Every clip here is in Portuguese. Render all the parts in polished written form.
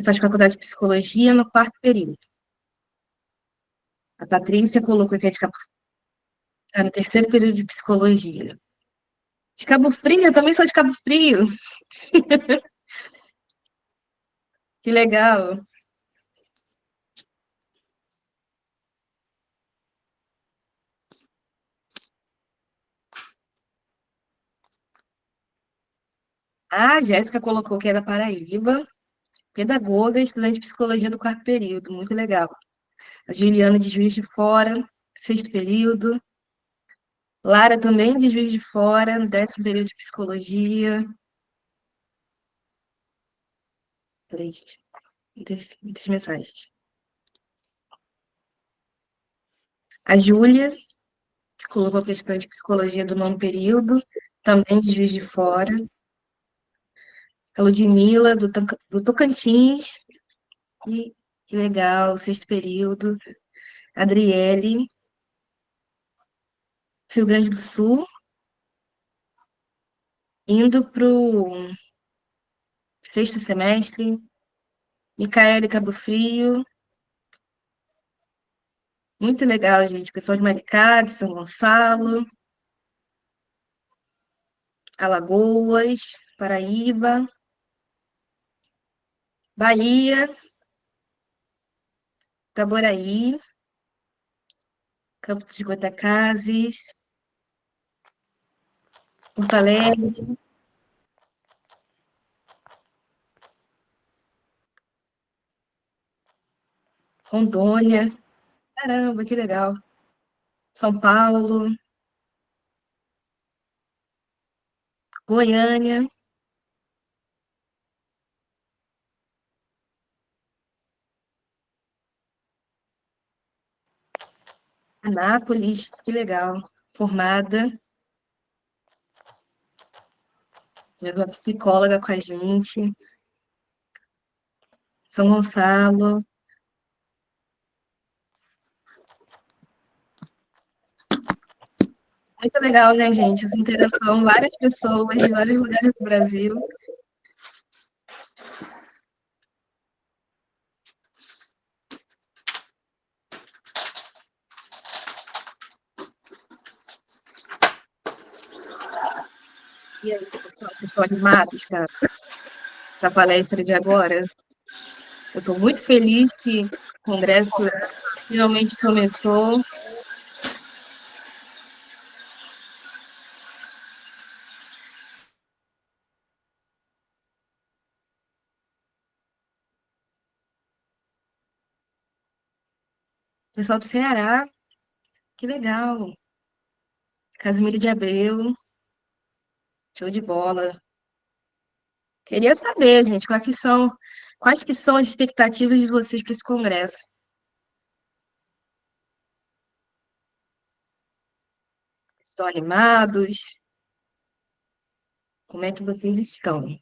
faz faculdade de psicologia no quarto período. A Patrícia colocou que é de Cabo, tá no terceiro período de psicologia. De Cabo Frio, eu também sou de Cabo Frio. Que legal. A Jéssica colocou que é da Paraíba, pedagoga, estudante de psicologia do quarto período, muito legal. A Juliana de Juiz de Fora, sexto período. Lara também de Juiz de Fora, décimo período de psicologia. Peraí, muitas mensagens. A Júlia colocou a questão de psicologia do nono período, também de Juiz de Fora. A Ludmilla, do Tocantins, que legal, sexto período. A Adriele, Rio Grande do Sul, indo para o sexto semestre. Micaele Cabo Frio, muito legal, gente. Pessoal de Maricá, de São Gonçalo, Alagoas, Paraíba, Bahia, Itaboraí, Campos de Goytacazes, Porto Alegre, Rondônia. Caramba, que legal. São Paulo, Goiânia, Anápolis, que legal. Formada, mesmo uma psicóloga com a gente. São Gonçalo. Muito legal, né, gente? Essa interação, várias pessoas de vários lugares do Brasil. E aí, pessoal, vocês estão animados para a palestra de agora? Eu estou muito feliz que o congresso finalmente começou. Pessoal do Ceará, que legal. Casimiro de Abreu, show de bola. Queria saber, gente, quais que são as expectativas de vocês para esse congresso? Estão animados? Como é que vocês estão?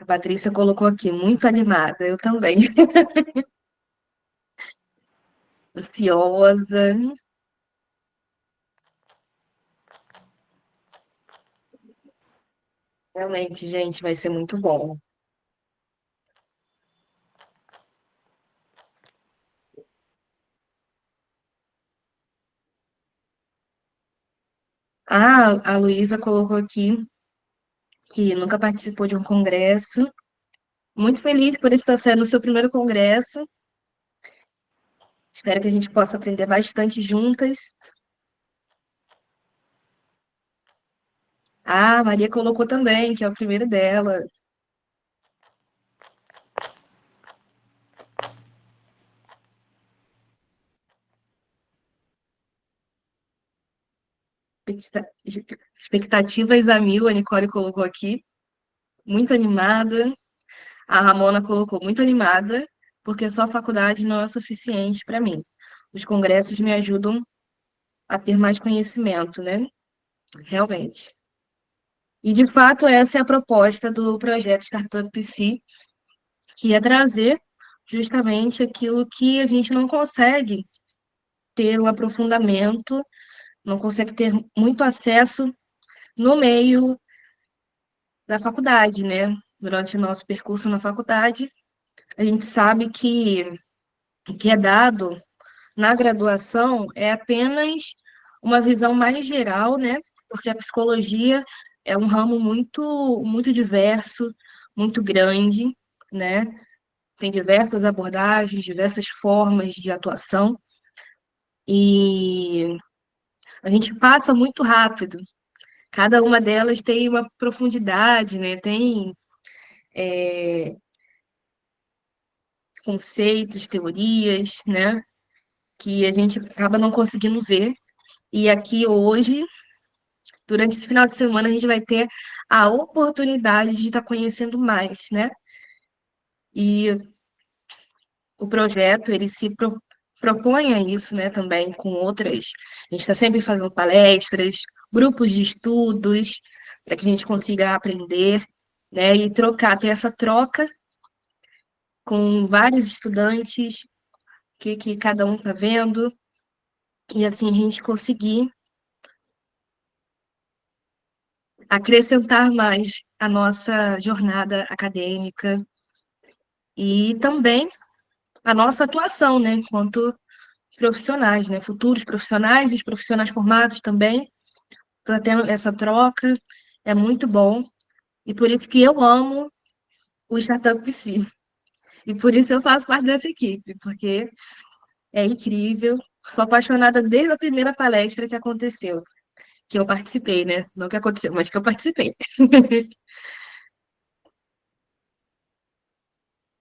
A Patrícia colocou aqui, muito animada, eu também. Ansiosa. Realmente, gente, vai ser muito bom. Ah, a Luísa colocou aqui que nunca participou de um congresso. Muito feliz por estar sendo o seu primeiro congresso. Espero que a gente possa aprender bastante juntas. Ah, a Maria colocou também, que é o primeiro dela. Expectativas a mil, a Nicole colocou aqui. Muito animada. A Ramona colocou muito animada, porque só a faculdade não é suficiente para mim. Os congressos me ajudam a ter mais conhecimento, né? Realmente. E, de fato, essa é a proposta do projeto Startup PC, que é trazer justamente aquilo que a gente não consegue ter um aprofundamento, não consegue ter muito acesso no meio da faculdade, né? Durante o nosso percurso na faculdade, a gente sabe que o que é dado na graduação é apenas uma visão mais geral, né? Porque a psicologia é um ramo muito diverso, muito grande, né? Tem diversas abordagens, diversas formas de atuação, e a gente passa muito rápido. Cada uma delas tem uma profundidade, né? Tem conceitos, teorias, né? Que a gente acaba não conseguindo ver. E aqui hoje, durante esse final de semana, a gente vai ter a oportunidade de estar conhecendo mais, né? E o projeto, ele propõe a isso, né, também com outras. A gente está sempre fazendo palestras, grupos de estudos, para que a gente consiga aprender, né, e trocar, ter essa troca com vários estudantes, que cada um está vendo, e assim a gente conseguir acrescentar mais a nossa jornada acadêmica e também a nossa atuação, né, enquanto profissionais, né, futuros profissionais e os profissionais formados também. Estou tendo essa troca, é muito bom, e por isso que eu amo o Startup PC. E por isso eu faço parte dessa equipe, porque é incrível. Sou apaixonada desde a primeira palestra que aconteceu, que eu participei, né? Não que aconteceu, mas que eu participei.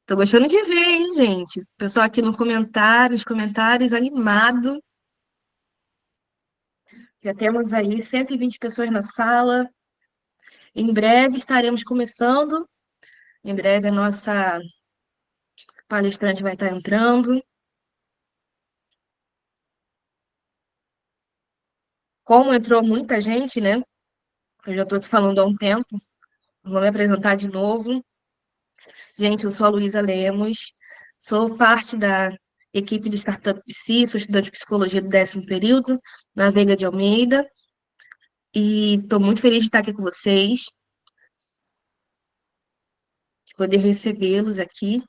Tô gostando de ver, hein, gente? O pessoal aqui no comentário, nos comentários, animado. Já temos aí 120 pessoas na sala. Em breve estaremos começando. Em breve a nossa palestrante vai estar entrando. Como entrou muita gente, né? Eu já estou falando há um tempo. Vou me apresentar de novo. Gente, eu sou a Luísa Lemos, sou parte da equipe do Startup PC, sou estudante de psicologia do 10º período, na Veiga de Almeida, e estou muito feliz de estar aqui com vocês, de poder recebê-los aqui.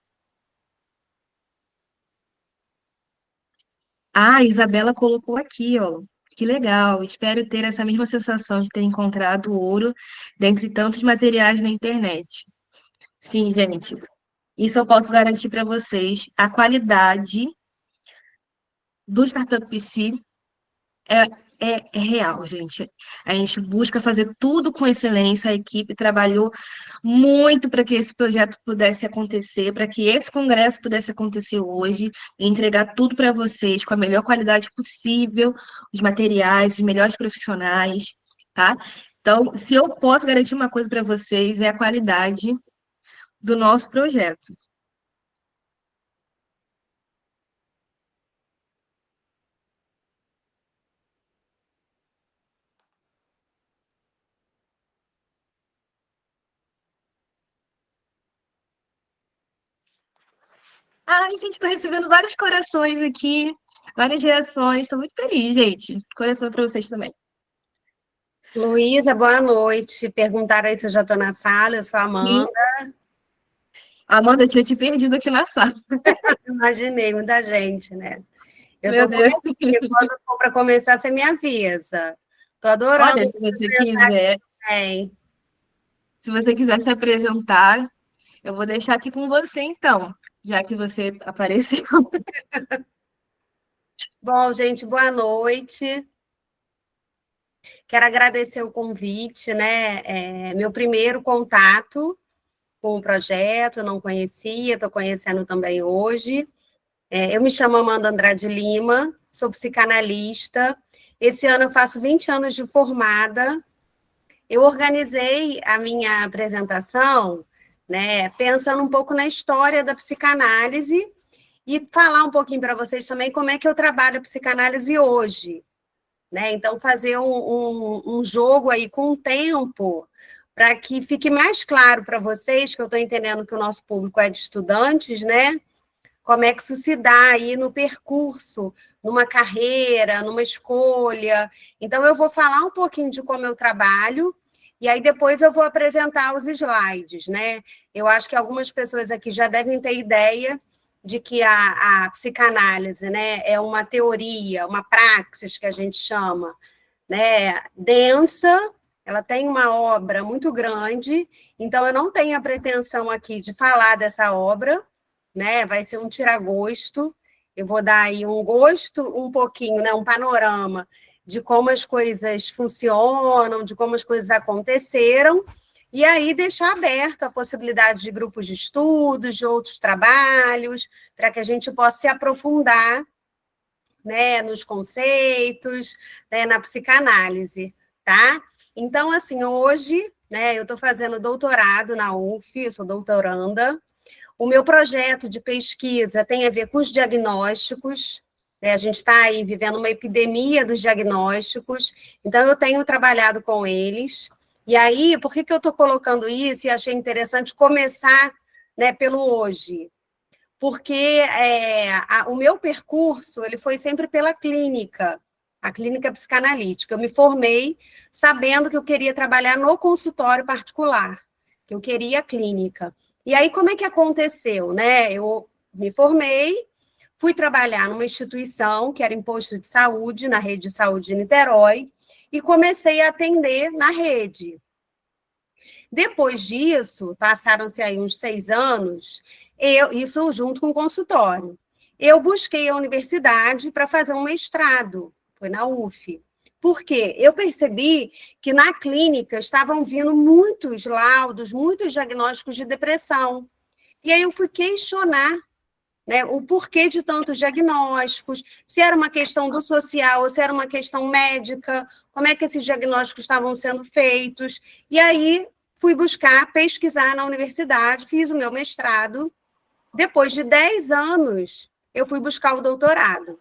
Ah, a Isabela colocou aqui, ó. Que legal. Espero ter essa mesma sensação de ter encontrado ouro dentre tantos materiais na internet. Sim, gente. Isso eu posso garantir para vocês. A qualidade do Startup PC é, é real, gente. A gente busca fazer tudo com excelência. A equipe trabalhou muito para que esse projeto pudesse acontecer, para que esse congresso pudesse acontecer hoje, e entregar tudo para vocês com a melhor qualidade possível, os materiais, os melhores profissionais, tá? Então, se eu posso garantir uma coisa para vocês, é a qualidade do nosso projeto. Ai, gente, estou recebendo vários corações aqui, várias reações. Estou muito feliz, gente. Coração para vocês também. Luísa, boa noite. Perguntaram aí se eu já estou na sala, eu sou a Sim. Amanda. Amanda, eu tinha te perdido aqui na sala. Imaginei, muita gente, né? Eu Meu estou por Deus. aqui, quando for para começar, você me avisa. Estou adorando Olha, as mensagens também. se você quiser se apresentar, eu vou deixar aqui com você então, já que você apareceu. Bom, gente, boa noite. Quero agradecer o convite, né? Meu primeiro contato com o projeto, não conhecia, estou conhecendo também hoje. Eu me chamo Amanda Andrade Lima, sou psicanalista. Esse ano eu faço 20 anos de formada. Eu organizei a minha apresentação, né, pensando um pouco na história da psicanálise e falar um pouquinho para vocês também como é que eu trabalho a psicanálise hoje. Né? Então, fazer um jogo aí com o tempo para que fique mais claro para vocês, que eu estou entendendo que o nosso público é de estudantes, né? como é que isso se dá aí no percurso, numa carreira, numa escolha. Então, eu vou falar um pouquinho de como eu trabalho, e aí depois eu vou apresentar os slides, né? Eu acho que algumas pessoas aqui já devem ter ideia de que a psicanálise, né, é uma teoria, uma praxis que a gente chama, né, densa, ela tem uma obra muito grande, então eu não tenho a pretensão aqui de falar dessa obra, né, vai ser um tiragosto, eu vou dar aí um gosto, um pouquinho, né, um panorama de como as coisas funcionam, de como as coisas aconteceram, e aí deixar aberto a possibilidade de grupos de estudos, de outros trabalhos, para que a gente possa se aprofundar, né, nos conceitos, né, na psicanálise, tá? Então, assim, hoje, né, eu estou fazendo doutorado na UF, eu sou doutoranda. O meu projeto de pesquisa tem a ver com os diagnósticos, né? A gente está aí vivendo uma epidemia dos diagnósticos, então eu tenho trabalhado com eles. E aí, por que eu estou colocando isso e achei interessante começar, né, pelo hoje? Porque o meu percurso ele foi sempre pela clínica, a clínica psicanalítica. Eu me formei sabendo que eu queria trabalhar no consultório particular, que eu queria a clínica. E aí, como é que aconteceu, né? Eu me formei, fui trabalhar numa instituição, que era em posto de saúde, na rede de saúde de Niterói, e comecei a atender na rede. Depois disso, passaram-se aí uns 6 anos, isso junto com o consultório. Eu busquei a universidade para fazer um mestrado, foi na UF. Por quê? Eu percebi que na clínica estavam vindo muitos laudos, muitos diagnósticos de depressão. E aí eu fui questionar, né, o porquê de tantos diagnósticos, se era uma questão do social, ou se era uma questão médica, como é que esses diagnósticos estavam sendo feitos. E aí fui buscar, pesquisar na universidade, fiz o meu mestrado. Depois de 10 anos, eu fui buscar o doutorado.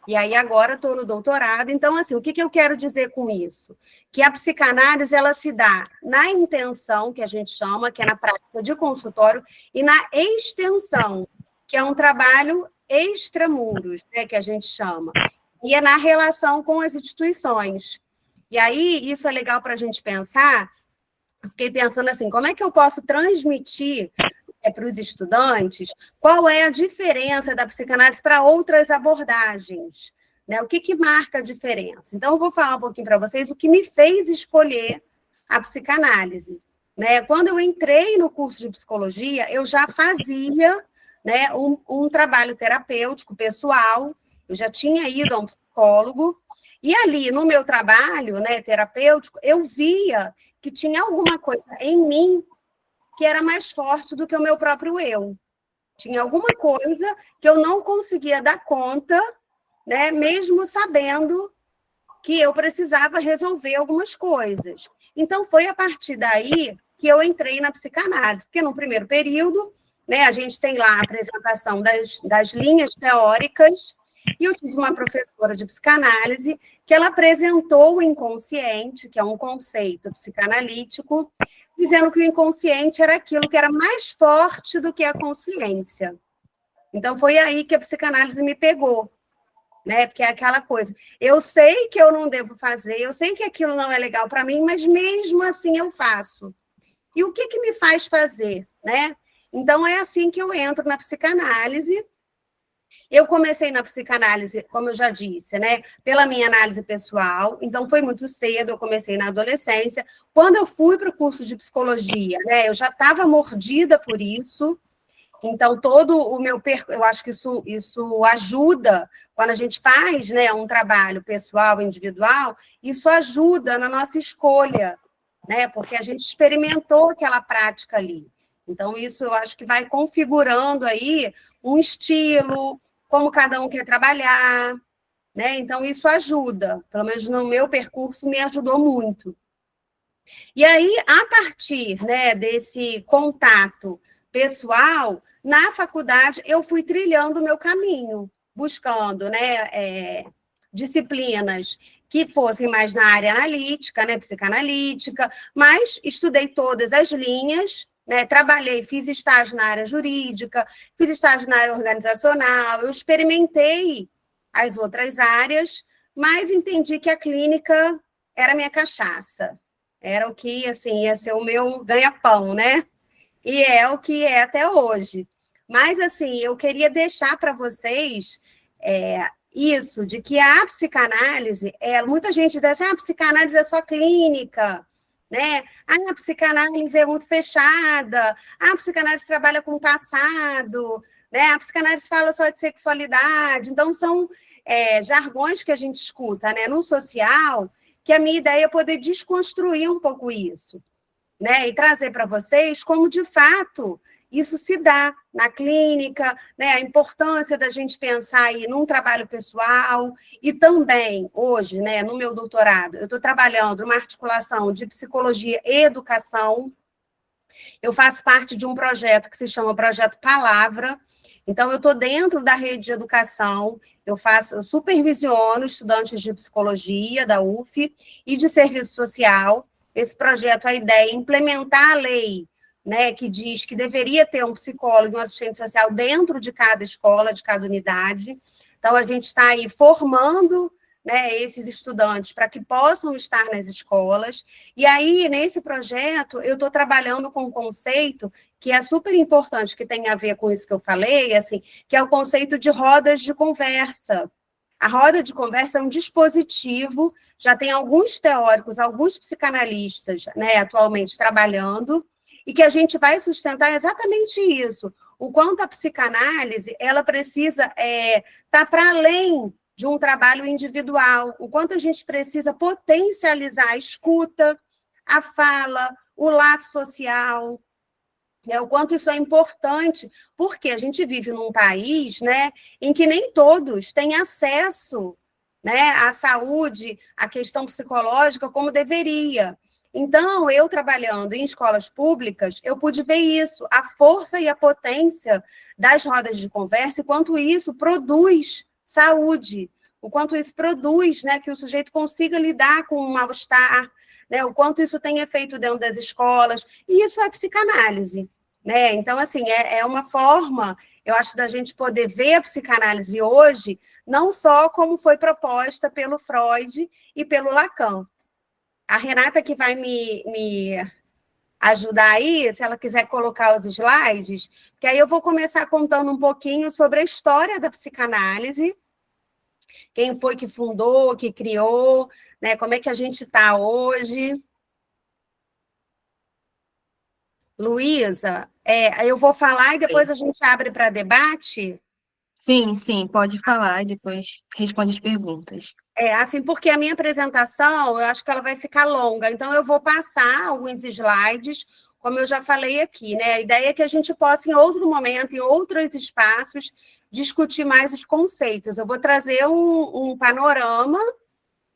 E aí agora estou no doutorado. Então, assim, o que eu quero dizer com isso? Que a psicanálise, ela se dá na intenção, que a gente chama, que é na prática de consultório, e na extensão, que é um trabalho extramuros, né, que a gente chama. E é na relação com as instituições. E aí, isso é legal para a gente pensar. Eu fiquei pensando assim, como é que eu posso transmitir para os estudantes qual é a diferença da psicanálise para outras abordagens, né? O que marca a diferença? Então, eu vou falar um pouquinho para vocês o que me fez escolher a psicanálise, né? Quando eu entrei no curso de psicologia, eu já fazia, né, um trabalho terapêutico pessoal, eu já tinha ido a um psicólogo, e ali no meu trabalho, né, terapêutico, eu via que tinha alguma coisa em mim que era mais forte do que o meu próprio eu. Tinha alguma coisa que eu não conseguia dar conta, né, mesmo sabendo que eu precisava resolver algumas coisas. Então, foi a partir daí que eu entrei na psicanálise, porque no primeiro período, né, a gente tem lá a apresentação das linhas teóricas, e eu tive uma professora de psicanálise que ela apresentou o inconsciente, que é um conceito psicanalítico, dizendo que o inconsciente era aquilo que era mais forte do que a consciência. Então, foi aí que a psicanálise me pegou, né? Porque é aquela coisa, eu sei que eu não devo fazer, eu sei que aquilo não é legal para mim, mas mesmo assim eu faço. E o que me faz fazer, né? Então, é assim que eu entro na psicanálise. Eu comecei na psicanálise, como eu já disse, né, pela minha análise pessoal, então foi muito cedo, eu comecei na adolescência. Quando eu fui para o curso de psicologia, né, eu já estava mordida por isso, então todo o meu eu acho que isso ajuda, quando a gente faz, né, um trabalho pessoal, individual, isso ajuda na nossa escolha, né, porque a gente experimentou aquela prática ali. Então, isso eu acho que vai configurando aí um estilo, como cada um quer trabalhar, né? Então, isso ajuda, pelo menos no meu percurso, me ajudou muito. E aí, a partir, né, desse contato pessoal, na faculdade, eu fui trilhando o meu caminho, buscando, né, disciplinas que fossem mais na área analítica, né, psicanalítica, mas estudei todas as linhas, né? Trabalhei, fiz estágio na área jurídica, fiz estágio na área organizacional, eu experimentei as outras áreas, mas entendi que a clínica era a minha cachaça, era o que, assim, ia ser o meu ganha-pão, né? E é o que é até hoje. Mas, assim, eu queria deixar para vocês isso, de que a psicanálise, muita gente diz assim, a psicanálise é só clínica, né? A psicanálise é muito fechada, a psicanálise trabalha com o passado, né? A psicanálise fala só de sexualidade. Então, são jargões que a gente escuta, né, no social, que a minha ideia é poder desconstruir um pouco isso, né, e trazer para vocês como, de fato, isso se dá na clínica, né, a importância da gente pensar aí num trabalho pessoal e também, hoje, né, no meu doutorado, eu estou trabalhando numa articulação de psicologia e educação. Eu faço parte de um projeto que se chama Projeto Palavra. Então, eu estou dentro da rede de educação, eu supervisiono estudantes de psicologia da UF e de serviço social. Esse projeto, a ideia é implementar a lei, né, que diz que deveria ter um psicólogo e um assistente social dentro de cada escola, de cada unidade. Então, a gente está aí formando, né, esses estudantes para que possam estar nas escolas. E aí, nesse projeto, eu estou trabalhando com um conceito que é super importante, que tem a ver com isso que eu falei, assim, que é o conceito de rodas de conversa. A roda de conversa é um dispositivo, já tem alguns teóricos, alguns psicanalistas, né, atualmente trabalhando, e que a gente vai sustentar exatamente isso, o quanto a psicanálise ela precisa estar para além de um trabalho individual, o quanto a gente precisa potencializar a escuta, a fala, o laço social, né, o quanto isso é importante, porque a gente vive num país, né, em que nem todos têm acesso, né, à saúde, à questão psicológica como deveria. Então, eu trabalhando em escolas públicas, eu pude ver isso, a força e a potência das rodas de conversa, e quanto isso produz saúde, o quanto isso produz, né, que o sujeito consiga lidar com o mal-estar, né, o quanto isso tem efeito dentro das escolas, e isso é psicanálise, né? Então, assim, é uma forma, eu acho, da gente poder ver a psicanálise hoje, não só como foi proposta pelo Freud e pelo Lacan. A Renata que vai me ajudar aí, se ela quiser colocar os slides, que aí eu vou começar contando um pouquinho sobre a história da psicanálise, quem foi que fundou, que criou, né? Como é que a gente está hoje. Luísa, eu vou falar e depois a gente abre para debate. Sim, sim, pode falar e depois responde as perguntas. Assim, porque a minha apresentação, eu acho que ela vai ficar longa, então eu vou passar alguns slides, como eu já falei aqui, né? A ideia é que a gente possa, em outro momento, em outros espaços, discutir mais os conceitos. Eu vou trazer um panorama,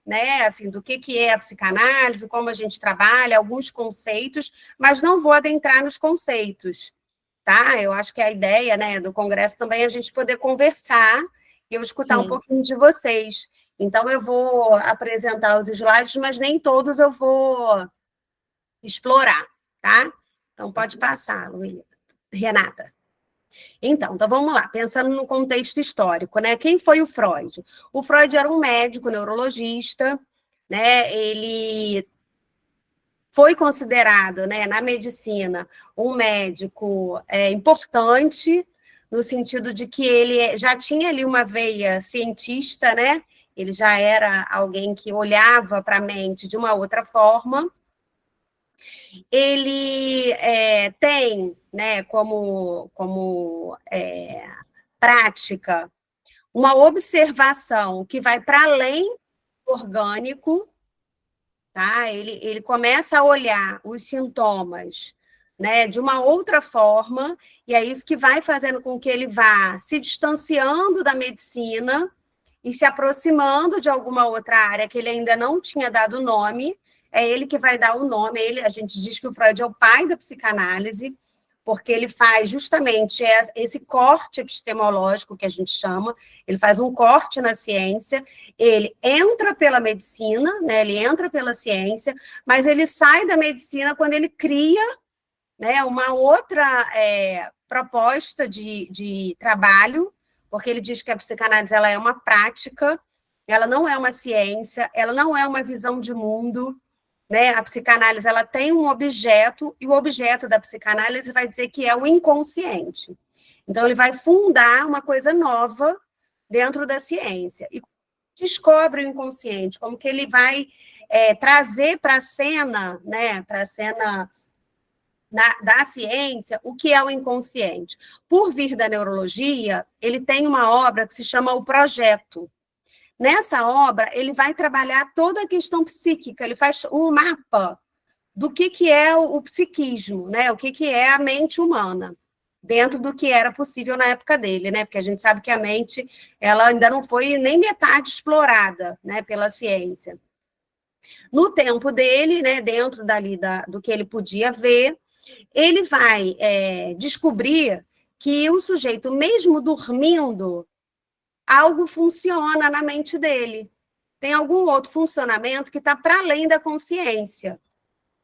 né, assim, do que é a psicanálise, como a gente trabalha, alguns conceitos, mas não vou adentrar nos conceitos, tá? Eu acho que a ideia, né, do congresso também é a gente poder conversar e eu escutar um Sim, pouquinho de vocês. Então, eu vou apresentar os slides, mas nem todos eu vou explorar, tá? Então, pode passar, Luísa. Renata. Então, vamos lá, pensando no contexto histórico, né? Quem foi o Freud? O Freud era um médico neurologista, né? Ele foi considerado, né, na medicina, um médico importante, no sentido de que ele já tinha ali uma veia cientista, né? Ele já era alguém que olhava para a mente de uma outra forma. Ele tem, né, como prática uma observação que vai para além do orgânico, tá? Ele começa a olhar os sintomas, né, de uma outra forma, e é isso que vai fazendo com que ele vá se distanciando da medicina e se aproximando de alguma outra área que ele ainda não tinha dado nome. É ele que vai dar o nome. A gente diz que o Freud é o pai da psicanálise, porque ele faz justamente esse corte epistemológico que a gente chama, ele faz um corte na ciência, ele entra pela medicina, né, ele entra pela ciência, mas ele sai da medicina quando ele cria né, uma outra proposta de trabalho, porque ele diz que a psicanálise ela é uma prática, ela não é uma ciência, ela não é uma visão de mundo, né? A psicanálise ela tem um objeto, e o objeto da psicanálise vai dizer que é o inconsciente. Então, ele vai fundar uma coisa nova dentro da ciência. E descobre o inconsciente, como que ele vai trazer para a cena, né, para a cena da ciência, o que é o inconsciente. Por vir da neurologia, ele tem uma obra que se chama O Projeto. Nessa obra, ele vai trabalhar toda a questão psíquica, ele faz um mapa do que é o psiquismo, né? O que é a mente humana, dentro do que era possível na época dele, né? Porque a gente sabe que a mente ela ainda não foi nem metade explorada, né, pela ciência. No tempo dele, né, dentro dali do que ele podia ver, ele vai descobrir que o sujeito, mesmo dormindo, algo funciona na mente dele. Tem algum outro funcionamento que está para além da consciência.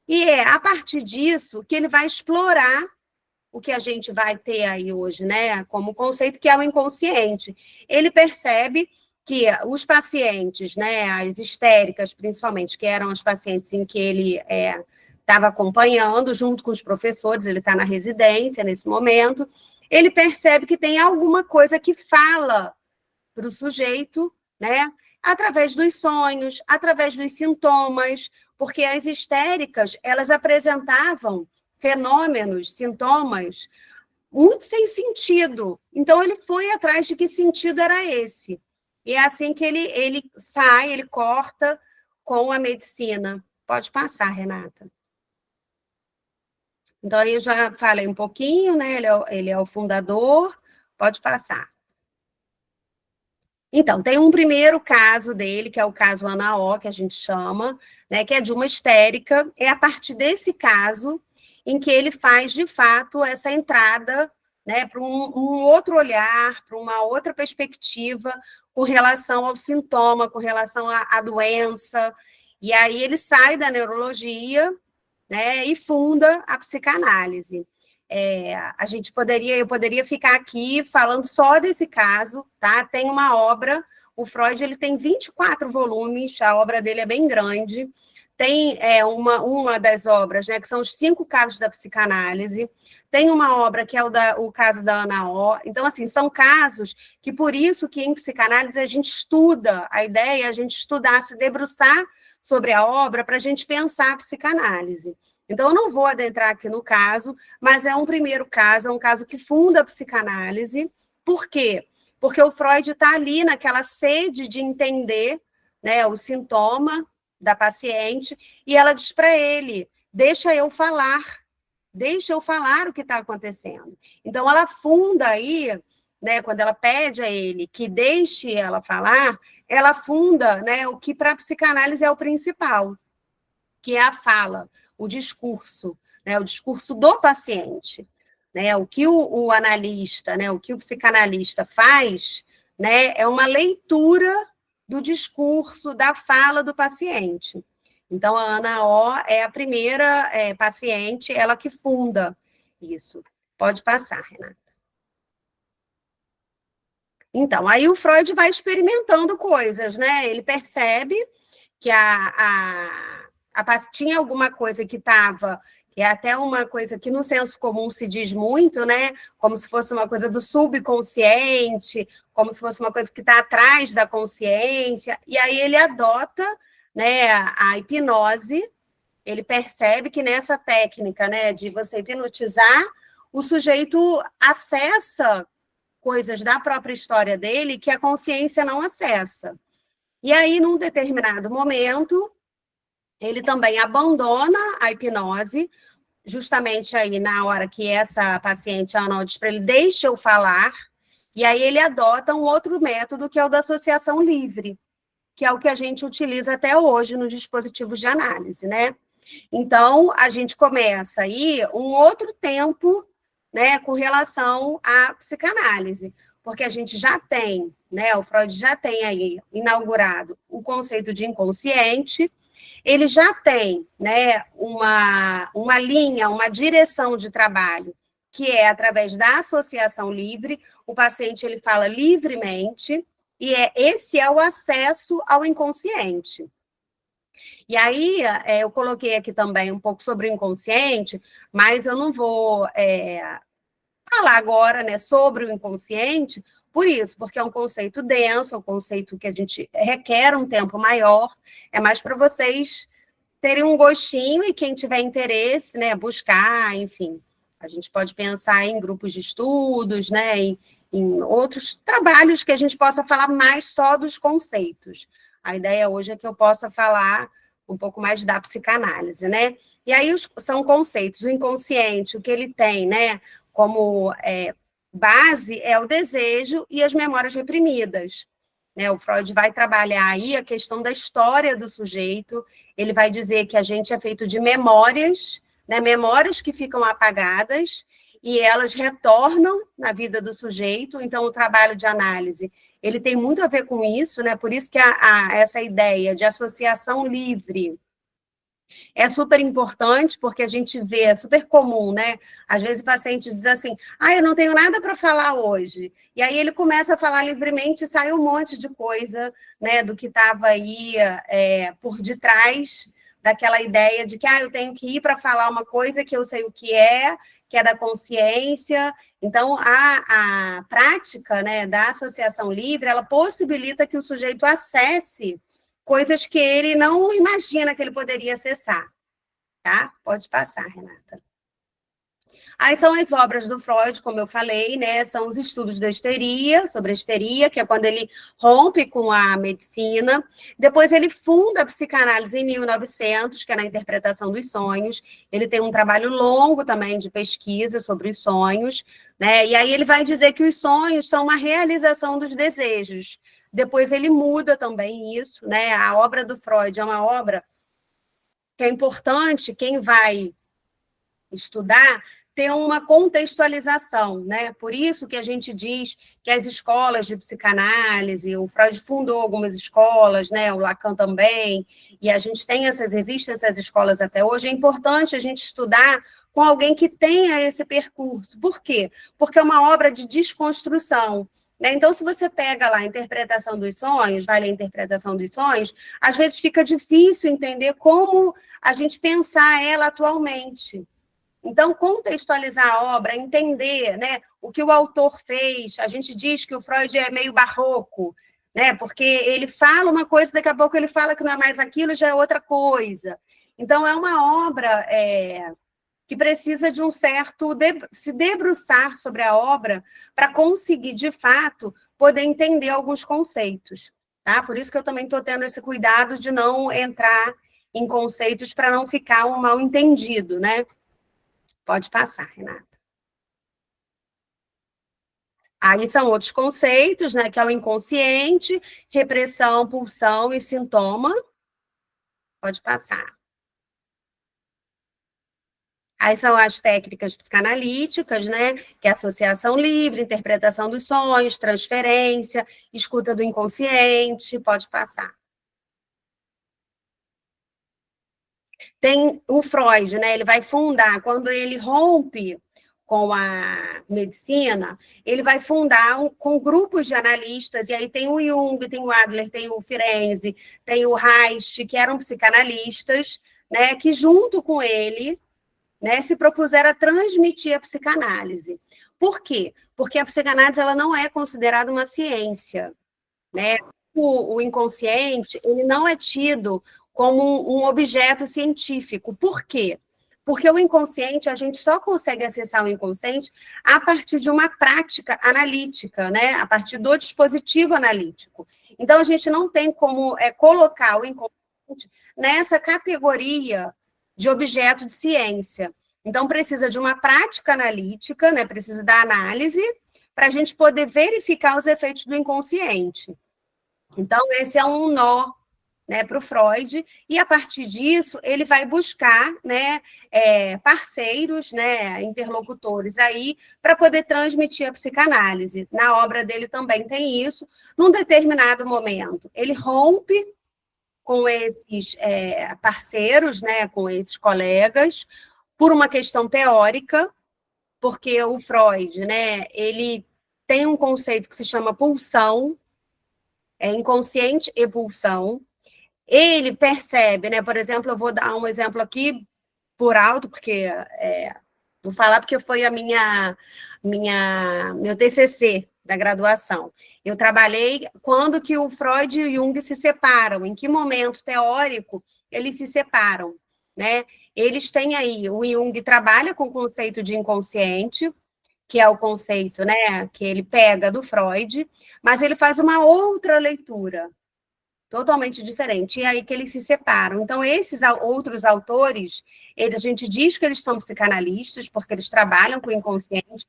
E é a partir disso que ele vai explorar o que a gente vai ter aí hoje, né, como conceito, que é o inconsciente. Ele percebe que os pacientes, né, as histéricas, principalmente, que eram as pacientes em que ele estava acompanhando, junto com os professores, ele está na residência nesse momento, ele percebe que tem alguma coisa que fala para o sujeito, né, através dos sonhos, através dos sintomas, porque as histéricas, elas apresentavam fenômenos, sintomas, muito sem sentido. Então, ele foi atrás de que sentido era esse. E é assim que ele sai, ele corta com a medicina. Pode passar, Renata. Então, aí eu já falei um pouquinho, né? Ele é o fundador. Pode passar. Então, tem um primeiro caso dele, que é o caso Ana O, que a gente chama, né? Que é de uma histérica. É a partir desse caso em que ele faz, de fato, essa entrada, né, para um outro olhar, para uma outra perspectiva com relação ao sintoma, com relação à doença. E aí ele sai da neurologia, né, e funda a psicanálise. Eu poderia ficar aqui falando só desse caso, tá? Tem uma obra, o Freud ele tem 24 volumes, a obra dele é bem grande. Tem uma das obras, né, que são os 5 casos da psicanálise. Tem uma obra que é o caso da Ana O. Então, assim, são casos que, por isso que em psicanálise a gente estuda, a ideia é a gente estudar, se debruçar sobre a obra para a gente pensar a psicanálise. Então, eu não vou adentrar aqui no caso, mas é um primeiro caso, é um caso que funda a psicanálise. Por quê? Porque o Freud está ali naquela sede de entender, né, o sintoma da paciente, e ela diz para ele, deixa eu falar o que está acontecendo. Então, ela funda aí, né, quando ela pede a ele que deixe ela falar, ela funda, né, o que para a psicanálise é o principal, que é a fala, o discurso, né, o discurso do paciente. Né, o que o analista, né, o que o psicanalista faz, né, é uma leitura do discurso, da fala do paciente. Então, a Ana O é a primeira paciente, ela que funda isso. Pode passar, Renata. Então, aí o Freud vai experimentando coisas, né? Ele percebe que tinha alguma coisa que estava, que é até uma coisa que no senso comum se diz muito, né? Como se fosse uma coisa do subconsciente, como se fosse uma coisa que está atrás da consciência, e aí ele adota, né, a hipnose. Ele percebe que nessa técnica, né, de você hipnotizar, o sujeito acessa coisas da própria história dele que a consciência não acessa. E aí, num determinado momento, ele também abandona a hipnose, justamente aí na hora que essa paciente, a Ana, diz para ele, deixa eu falar, e aí ele adota um outro método, que é o da associação livre, que é o que a gente utiliza até hoje nos dispositivos de análise, né? Então, a gente começa aí um outro tempo, né, com relação à psicanálise, porque a gente já tem, né, o Freud já tem aí inaugurado o conceito de inconsciente, ele já tem, né, uma linha, uma direção de trabalho, que é através da associação livre, o paciente ele fala livremente, e esse é o acesso ao inconsciente. E aí, eu coloquei aqui também um pouco sobre o inconsciente, mas eu não vou falar agora, né, sobre o inconsciente, por isso, porque é um conceito denso, é um conceito que a gente requer um tempo maior, é mais para vocês terem um gostinho e quem tiver interesse, né, buscar, enfim. A gente pode pensar em grupos de estudos, né, em outros trabalhos que a gente possa falar mais só dos conceitos. A ideia hoje é que eu possa falar um pouco mais da psicanálise, né? E aí são conceitos, o inconsciente, o que ele tem, né, como base é o desejo e as memórias reprimidas. Né? O Freud vai trabalhar aí a questão da história do sujeito, ele vai dizer que a gente é feito de memórias, né, memórias que ficam apagadas, e elas retornam na vida do sujeito, então o trabalho de análise, ele tem muito a ver com isso, né? Por isso que essa ideia de associação livre é super importante, porque a gente vê, é super comum, né? Às vezes o paciente diz assim, eu não tenho nada para falar hoje. E aí ele começa a falar livremente e sai um monte de coisa, né, do que estava aí por detrás daquela ideia de que eu tenho que ir para falar uma coisa que eu sei o que é da consciência. Então, a prática, né, da associação livre, ela possibilita que o sujeito acesse coisas que ele não imagina que ele poderia acessar, tá? Pode passar, Renata. Aí são as obras do Freud, como eu falei, né? São os estudos da histeria, sobre a histeria, que é quando ele rompe com a medicina. Depois ele funda a psicanálise em 1900, que é na interpretação dos sonhos. Ele tem um trabalho longo também de pesquisa sobre os sonhos, né? E aí ele vai dizer que os sonhos são uma realização dos desejos. Depois ele muda também isso, né? A obra do Freud é uma obra que é importante, quem vai estudar, ter uma contextualização, né? Por isso que a gente diz que as escolas de psicanálise, o Freud fundou algumas escolas, né? O Lacan também, e a gente tem existem essas escolas até hoje, é importante a gente estudar com alguém que tenha esse percurso. Por quê? Porque é uma obra de desconstrução. Então, se você pega lá a interpretação dos sonhos, vai ler a interpretação dos sonhos, às vezes fica difícil entender como a gente pensar ela atualmente. Então, contextualizar a obra, entender, né, o que o autor fez. A gente diz que o Freud é meio barroco, né, porque ele fala uma coisa, daqui a pouco ele fala que não é mais aquilo, já é outra coisa. Então, é uma obra que precisa de um certo se debruçar sobre a obra para conseguir, de fato, poder entender alguns conceitos. Tá? Por isso que eu também estou tendo esse cuidado de não entrar em conceitos para não ficar um mal entendido, né? Pode passar, Renata. Aí são outros conceitos, né? Que é o inconsciente, repressão, pulsão e sintoma. Pode passar. Aí são as técnicas psicanalíticas, né? Que é associação livre, interpretação dos sonhos, transferência, escuta do inconsciente. Pode passar. Tem o Freud, né? Ele vai fundar, quando ele rompe com a medicina, ele vai fundar com grupos de analistas, e aí tem o Jung, tem o Adler, tem o Firenze, tem o Reich, que eram psicanalistas, né? Que junto com ele, né, se propuseram a transmitir a psicanálise. Por quê? Porque a psicanálise ela não é considerada uma ciência, né? O inconsciente ele não é tido como um objeto científico. Por quê? Porque o inconsciente, a gente só consegue acessar o inconsciente a partir de uma prática analítica, né? A partir do dispositivo analítico. Então, a gente não tem como colocar o inconsciente nessa categoria de objeto de ciência. Então, precisa de uma prática analítica, né? Precisa da análise, para a gente poder verificar os efeitos do inconsciente. Então, esse é um nó, né, para o Freud, e a partir disso ele vai buscar, né, parceiros, né, interlocutores aí, para poder transmitir a psicanálise. Na obra dele também tem isso. Num determinado momento, ele rompe com esses parceiros, né, com esses colegas, por uma questão teórica, porque o Freud, né, ele tem um conceito que se chama pulsão, inconsciente e pulsão. Ele percebe, né, por exemplo, eu vou dar um exemplo aqui por alto, porque vou falar porque foi meu TCC da graduação. Eu trabalhei quando que o Freud e o Jung se separam, em que momento teórico eles se separam, né? Eles têm aí, o Jung trabalha com o conceito de inconsciente, que é o conceito, né, que ele pega do Freud, mas ele faz uma outra leitura, totalmente diferente, e é aí que eles se separam. Então, esses outros autores, a gente diz que eles são psicanalistas, porque eles trabalham com o inconsciente,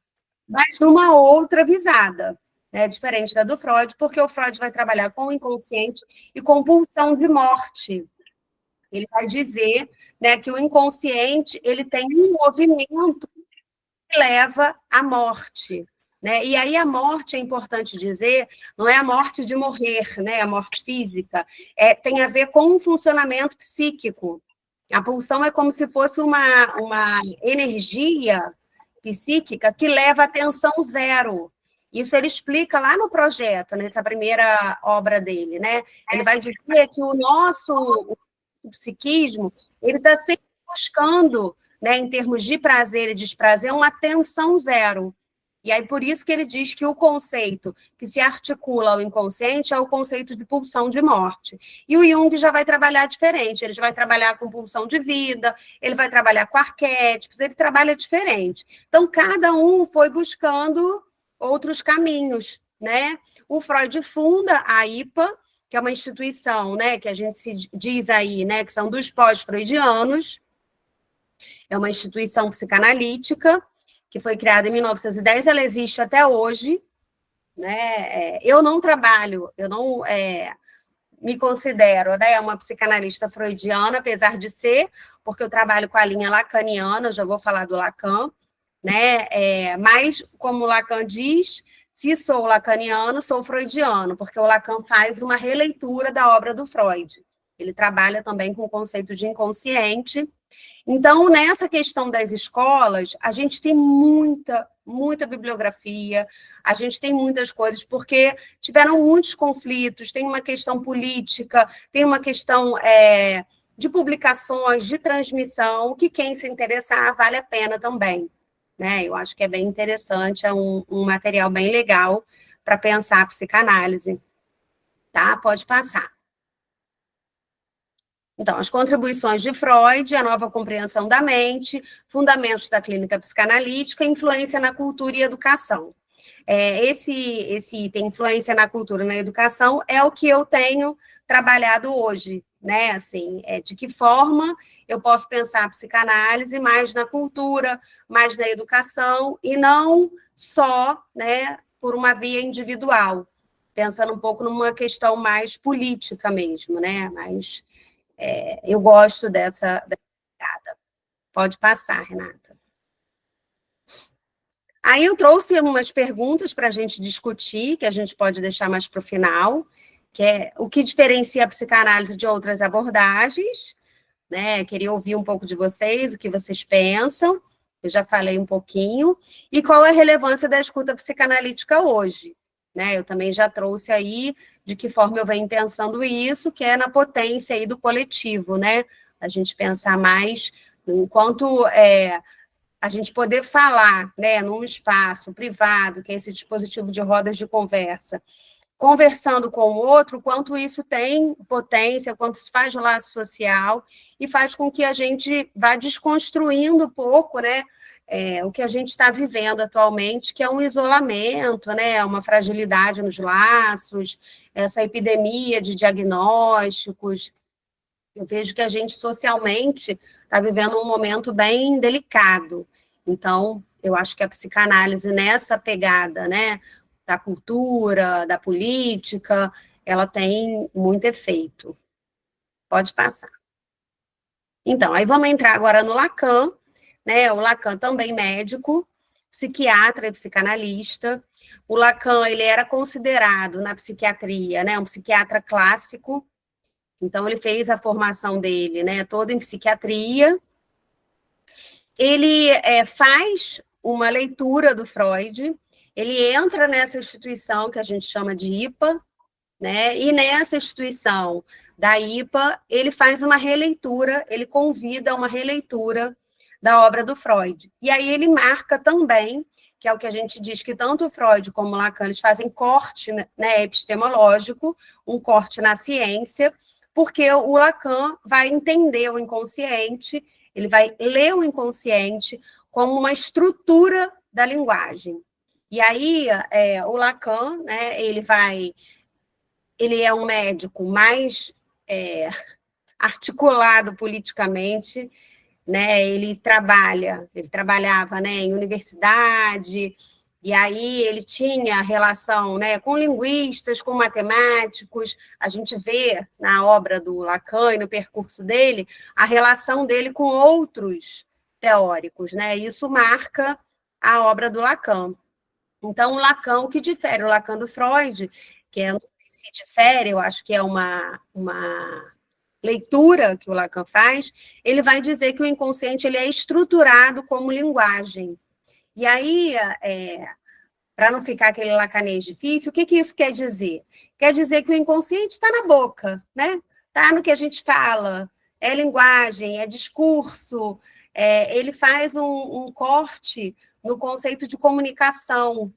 mas numa outra visada, né, diferente da do Freud, porque o Freud vai trabalhar com o inconsciente e com pulsão de morte. Ele vai dizer, né, que o inconsciente ele tem um movimento que leva à morte. Né? E aí a morte, é importante dizer, não é a morte de morrer, né? A morte física, tem a ver com um funcionamento psíquico. A pulsão é como se fosse uma energia psíquica que leva a tensão zero. Isso ele explica lá no projeto, nessa primeira obra dele, né? Ele vai dizer que o nosso psiquismo, ele está sempre buscando, né, em termos de prazer e desprazer, uma tensão zero. E aí, por isso que ele diz que o conceito que se articula ao inconsciente é o conceito de pulsão de morte. E o Jung já vai trabalhar diferente, ele já vai trabalhar com pulsão de vida, ele vai trabalhar com arquétipos, ele trabalha diferente. Então, cada um foi buscando outros caminhos, né? O Freud funda a IPA, que é uma instituição, né, que a gente se diz aí, né, que são dos pós-freudianos, é uma instituição psicanalítica, que foi criada em 1910, ela existe até hoje, né? Eu não trabalho, eu não me considero, né, uma psicanalista freudiana, apesar de ser, porque eu trabalho com a linha lacaniana, já vou falar do Lacan, né? Mas, como Lacan diz, se sou lacaniano, sou freudiano, porque o Lacan faz uma releitura da obra do Freud. Ele trabalha também com o conceito de inconsciente. Então, nessa questão das escolas, a gente tem muita bibliografia, a gente tem muitas coisas, porque tiveram muitos conflitos, tem uma questão política, tem uma questão de publicações, de transmissão, que quem se interessar vale a pena também. Né? Eu acho que é bem interessante, é um material bem legal para pensar a psicanálise. Tá? Pode passar. Então, as contribuições de Freud, a nova compreensão da mente, fundamentos da clínica psicanalítica, influência na cultura e educação. Esse item, influência na cultura e na educação, é o que eu tenho trabalhado hoje, né? Assim, de que forma eu posso pensar a psicanálise mais na cultura, mais na educação, e não só, né, por uma via individual, pensando um pouco numa questão mais política mesmo, né? Mas eu gosto dessa pegada. Pode passar, Renata. Aí eu trouxe umas perguntas para a gente discutir, que a gente pode deixar mais para o final, que é o que diferencia a psicanálise de outras abordagens, né? Queria ouvir um pouco de vocês, o que vocês pensam, eu já falei um pouquinho, e qual é a relevância da escuta psicanalítica hoje, né? Eu também já trouxe aí de que forma eu venho pensando isso, que é na potência aí do coletivo, né? A gente pensar mais enquanto a gente poder falar, né, num espaço privado, que é esse dispositivo de rodas de conversa, conversando com o outro, quanto isso tem potência, quanto isso faz laço social e faz com que a gente vá desconstruindo um pouco, né, o que a gente está vivendo atualmente, que é um isolamento, né, uma fragilidade nos laços, essa epidemia de diagnósticos. Eu vejo que a gente socialmente está vivendo um momento bem delicado. Então, eu acho que a psicanálise nessa pegada, né, da cultura, da política, ela tem muito efeito. Pode passar. Então, aí vamos entrar agora no Lacan, né? O Lacan também médico, psiquiatra e psicanalista. O Lacan, ele era considerado na psiquiatria, né, um psiquiatra clássico, Então, ele fez a formação dele, né, toda em psiquiatria. Ele faz uma leitura do Freud, ele entra nessa instituição que a gente chama de IPA, né, e nessa instituição da IPA, ele faz uma releitura, ele convida uma releitura da obra do Freud. E aí ele marca também, que é o que a gente diz que tanto o Freud como o Lacan, eles fazem corte, né, epistemológico, um corte na ciência, porque o Lacan vai entender o inconsciente, ele vai ler o inconsciente como uma estrutura da linguagem. E aí, o Lacan, né, ele é um médico mais articulado politicamente, né? Ele trabalhava, né, em universidade, e aí ele tinha relação, né, com linguistas, com matemáticos. A gente vê na obra do Lacan e no percurso dele a relação dele com outros teóricos, né? Isso marca a obra do Lacan. Então, o Lacan, o que difere o Lacan do Freud, que não sei se difere, eu acho que é uma leitura que o Lacan faz, ele vai dizer que o inconsciente ele é estruturado como linguagem. E aí, para não ficar aquele lacanês difícil, o que isso quer dizer? Quer dizer que o inconsciente está na boca, né? Está no que a gente fala, é linguagem, é discurso, ele faz um corte no conceito de comunicação.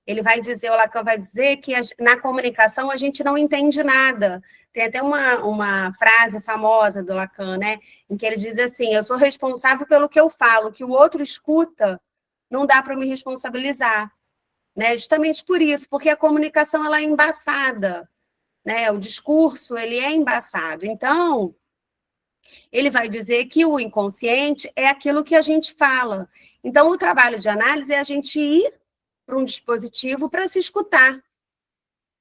Ele vai dizer, o Lacan vai dizer que na comunicação a gente não entende nada. Tem até uma frase famosa do Lacan, né, em que ele diz assim: eu sou responsável pelo que eu falo, que o outro escuta, não dá para me responsabilizar. Né? Justamente por isso, porque a comunicação ela é embaçada, né? O discurso ele é embaçado. Então, ele vai dizer que o inconsciente é aquilo que a gente fala. Então, o trabalho de análise é a gente ir para um dispositivo para se escutar,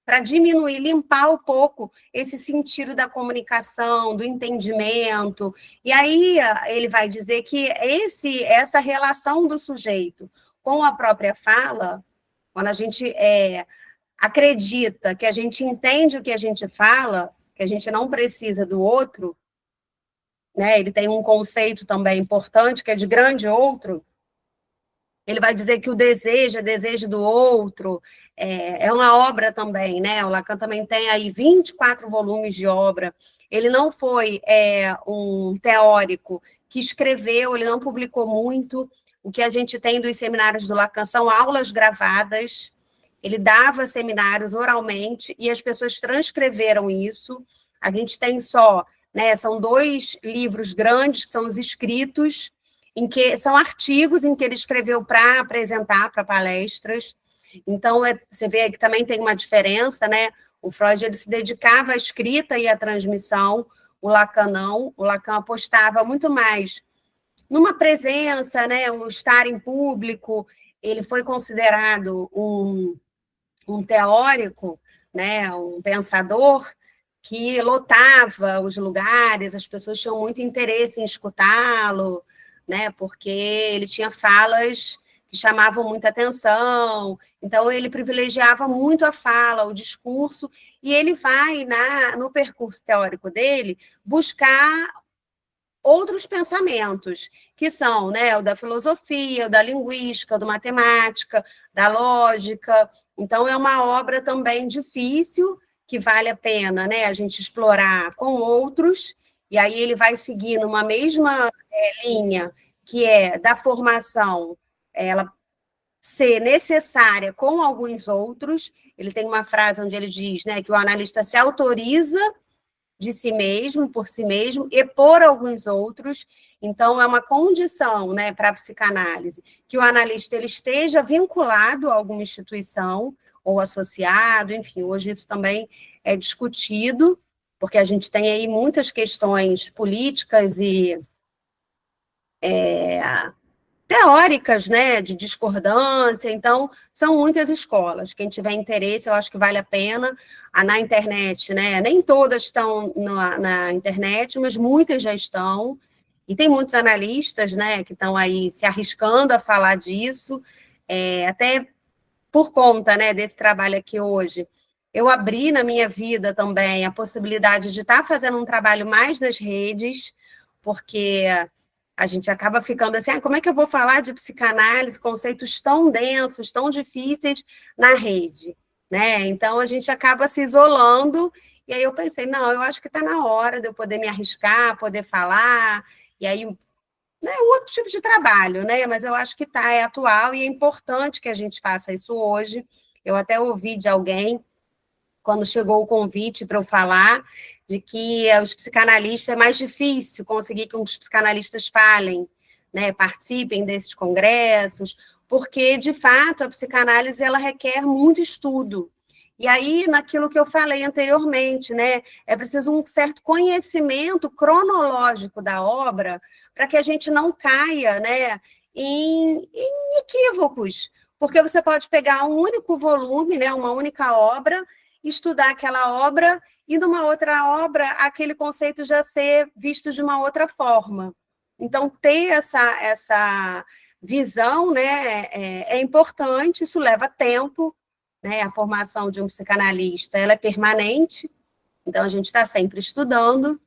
para diminuir, limpar um pouco esse sentido da comunicação, do entendimento. E aí ele vai dizer que essa relação do sujeito com a própria fala, quando a gente acredita que a gente entende o que a gente fala, que a gente não precisa do outro, né? Ele tem um conceito também importante, que é de grande outro. Ele vai dizer que o desejo é desejo do outro, é uma obra também, né? O Lacan também tem aí 24 volumes de obra. Ele não foi um teórico que escreveu, ele não publicou muito. O que a gente tem dos seminários do Lacan são aulas gravadas. Ele dava seminários oralmente e as pessoas transcreveram isso. A gente tem né, são 2 livros grandes, que são os escritos, em que são artigos em que ele escreveu para apresentar para palestras. Então, você vê que também tem uma diferença, né? O Freud ele se dedicava à escrita e à transmissão, o Lacan não. O Lacan apostava muito mais numa presença, né? Um estar em público. Ele foi considerado um teórico, né? Um pensador que lotava os lugares, as pessoas tinham muito interesse em escutá-lo, né? Porque ele tinha falas que chamavam muita atenção, então ele privilegiava muito a fala, o discurso, e ele vai, no percurso teórico dele, buscar outros pensamentos, que são, né, o da filosofia, o da linguística, o da matemática, da lógica. Então, é uma obra também difícil, que vale a pena, né, a gente explorar com outros, e aí ele vai seguir numa mesma linha, que é da formação, ela ser necessária com alguns outros. Ele tem uma frase onde ele diz, né, que o analista se autoriza de si mesmo, por si mesmo, e por alguns outros. Então, é uma condição, né, para a psicanálise, que o analista ele esteja vinculado a alguma instituição, ou associado, enfim, hoje isso também é discutido, porque a gente tem aí muitas questões políticas e teóricas, né, de discordância. Então, são muitas escolas. Quem tiver interesse, eu acho que vale a pena. Na internet, né, nem todas estão na internet, mas muitas já estão, e tem muitos analistas, né, que estão aí se arriscando a falar disso, até por conta, né, desse trabalho aqui hoje. Eu abri na minha vida também a possibilidade de estar fazendo um trabalho mais nas redes, porque a gente acaba ficando assim, como é que eu vou falar de psicanálise, conceitos tão densos, tão difíceis na rede, né? Então, a gente acaba se isolando, e aí eu pensei, não, eu acho que está na hora de eu poder me arriscar, poder falar, e aí, né, outro tipo de trabalho, né? Mas eu acho que é atual e é importante que a gente faça isso hoje. Eu até ouvi de alguém, quando chegou o convite para eu falar, de que os psicanalistas é mais difícil conseguir que os psicanalistas falem, né, participem desses congressos, porque, de fato, a psicanálise ela requer muito estudo. E aí, naquilo que eu falei anteriormente, né, é preciso um certo conhecimento cronológico da obra para que a gente não caia, né, em equívocos, porque você pode pegar um único volume, né, uma única obra, estudar aquela obra e, numa outra obra, aquele conceito já ser visto de uma outra forma. Então, ter essa visão, né, é importante, isso leva tempo, né, a formação de um psicanalista ela é permanente, então a gente está sempre estudando,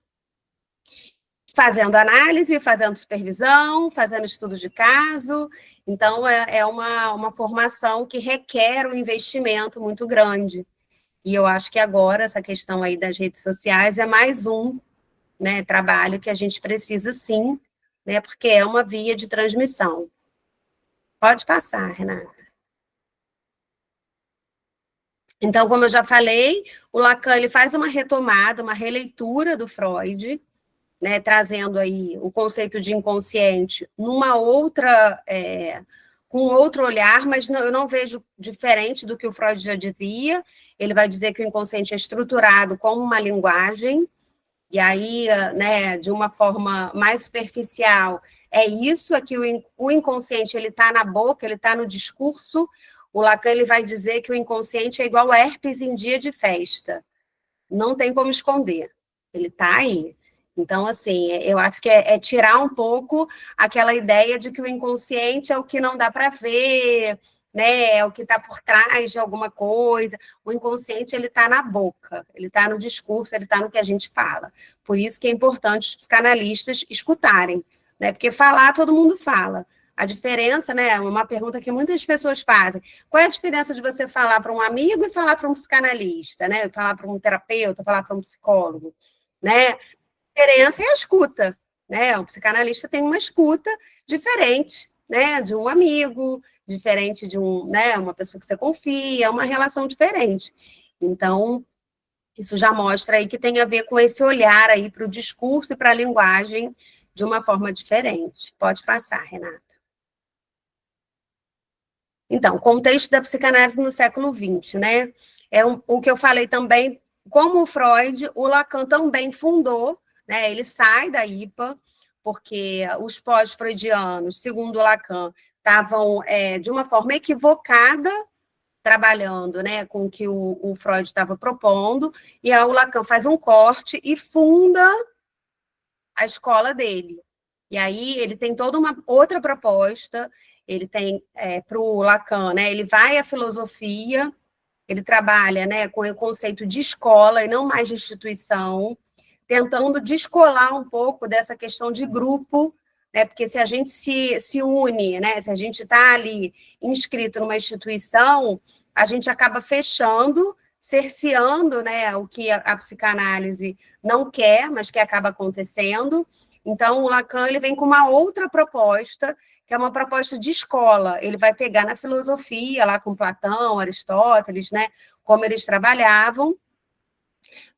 fazendo análise, fazendo supervisão, fazendo estudo de caso, então é uma formação que requer um investimento muito grande. E eu acho que agora essa questão aí das redes sociais é mais um, né, trabalho que a gente precisa sim, né, porque é uma via de transmissão. Pode passar, Renata. Então, como eu já falei, o Lacan ele faz uma retomada, uma releitura do Freud, né, trazendo aí o conceito de inconsciente numa outra, com outro olhar, mas não, eu não vejo diferente do que o Freud já dizia. Ele vai dizer que o inconsciente é estruturado como uma linguagem, e aí, né, de uma forma mais superficial, é isso, é que o inconsciente ele está na boca, ele está no discurso. O Lacan ele vai dizer que o inconsciente é igual a herpes em dia de festa. Não tem como esconder. Ele está aí. Então, assim, eu acho que é tirar um pouco aquela ideia de que o inconsciente é o que não dá para ver, né? É o que está por trás de alguma coisa. O inconsciente, ele está na boca, ele está no discurso, ele está no que a gente fala. Por isso que é importante os psicanalistas escutarem, né? Porque falar, todo mundo fala. A diferença, né? Uma pergunta que muitas pessoas fazem: qual é a diferença de você falar para um amigo e falar para um psicanalista, né? Falar para um terapeuta, falar para um psicólogo, né? Diferença é a escuta, né? O psicanalista tem uma escuta diferente, né? De um amigo, diferente de né? Uma pessoa que você confia, é uma relação diferente. Então, isso já mostra aí que tem a ver com esse olhar aí para o discurso e para a linguagem de uma forma diferente. Pode passar, Renata. Então, contexto da psicanálise no século XX, né? O que eu falei também, como o Freud, o Lacan também fundou, né? Ele sai da IPA, porque os pós-freudianos, segundo o Lacan, estavam de uma forma equivocada trabalhando, né, com o que o Freud estava propondo, e aí o Lacan faz um corte e funda a escola dele. E aí ele tem toda uma outra proposta, ele tem para o Lacan, né, ele vai à filosofia, ele trabalha, né, com o conceito de escola e não mais de instituição, tentando descolar um pouco dessa questão de grupo, né, porque se a gente se une, né, se a gente está ali inscrito numa instituição, a gente acaba fechando, cerceando, né, o que a psicanálise não quer, mas que acaba acontecendo. Então, o Lacan ele vem com uma outra proposta, que é uma proposta de escola. Ele vai pegar na filosofia, lá com Platão, Aristóteles, né, como eles trabalhavam,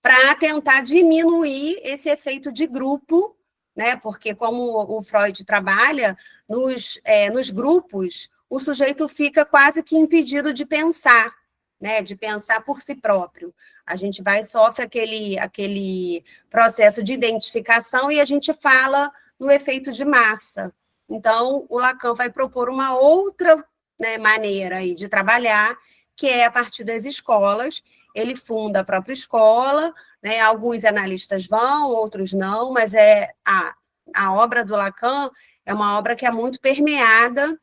para tentar diminuir esse efeito de grupo, né, porque como o Freud trabalha, nos grupos, o sujeito fica quase que impedido de pensar, né, de pensar por si próprio. A gente sofre aquele processo de identificação e a gente fala no efeito de massa. Então, o Lacan vai propor uma outra, né, maneira aí de trabalhar, que é a partir das escolas. Ele funda a própria escola, né, alguns analistas vão, outros não, mas a obra do Lacan é uma obra que é muito permeada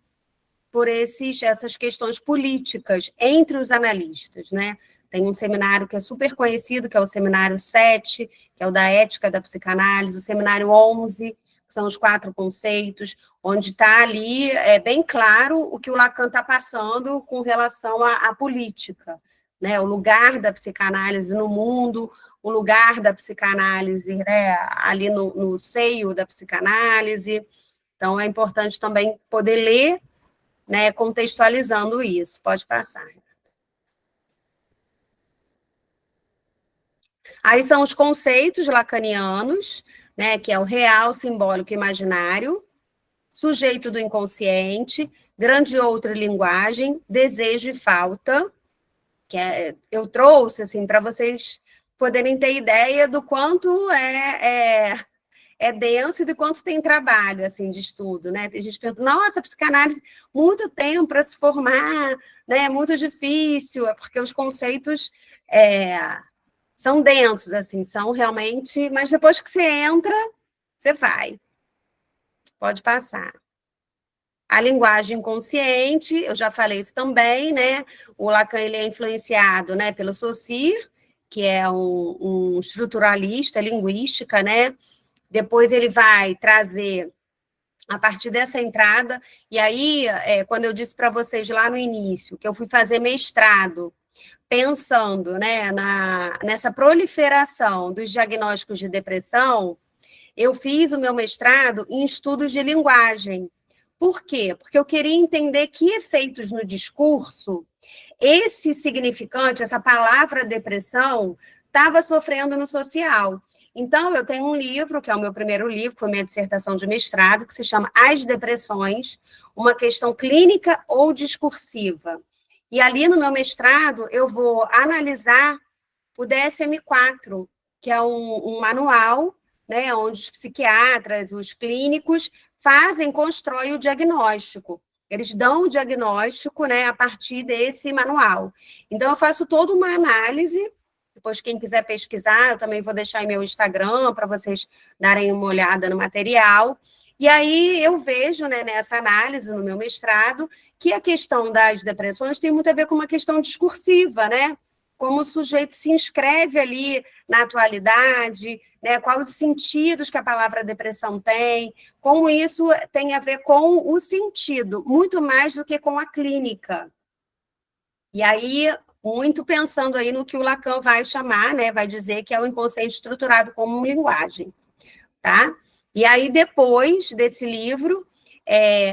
por essas questões políticas entre os analistas, né? Tem um seminário que é super conhecido, que é o seminário 7, que é o da ética da psicanálise, o seminário 11, que são os 4 conceitos, onde está ali bem claro o que o Lacan está passando com relação à política, né? O lugar da psicanálise no mundo, o lugar da psicanálise, né, ali no seio da psicanálise. Então, é importante também poder ler, né, contextualizando isso. Pode passar. Aí são os conceitos lacanianos, né, que é o real, simbólico e imaginário, sujeito do inconsciente, grande outra linguagem, desejo e falta, que eu trouxe assim para vocês poderem ter ideia do quanto é denso e do quanto tem trabalho assim de estudo, né? Tem gente que pergunta, nossa, psicanálise, muito tempo para se formar, né? Muito difícil, é porque os conceitos são densos, assim, são realmente, mas depois que você entra, você vai. Pode passar. A linguagem inconsciente, eu já falei isso também, né? O Lacan ele é influenciado, né, pelo Saussure, que é um estruturalista linguística, né? Depois ele vai trazer a partir dessa entrada, e aí, quando eu disse para vocês lá no início, que eu fui fazer mestrado, pensando, né, nessa proliferação dos diagnósticos de depressão, eu fiz o meu mestrado em estudos de linguagem. Por quê? Porque eu queria entender que efeitos no discurso esse significante, essa palavra depressão, estava sofrendo no social. Então, eu tenho um livro, que é o meu primeiro livro, foi minha dissertação de mestrado, que se chama As Depressões, uma questão clínica ou discursiva. E ali no meu mestrado, eu vou analisar o DSM-4, que é um manual, né, onde os psiquiatras, os clínicos, constroem o diagnóstico. Eles dão o diagnóstico, né, a partir desse manual. Então, eu faço toda uma análise. Depois, quem quiser pesquisar, eu também vou deixar em meu Instagram para vocês darem uma olhada no material. E aí eu vejo, né, nessa análise, no meu mestrado, que a questão das depressões tem muito a ver com uma questão discursiva, né? Como o sujeito se inscreve ali na atualidade, né? Quais os sentidos que a palavra depressão tem, como isso tem a ver com o sentido, muito mais do que com a clínica. E aí, muito pensando aí no que o Lacan vai chamar, né? Vai dizer que é o inconsciente estruturado como linguagem, tá? E aí, depois desse livro,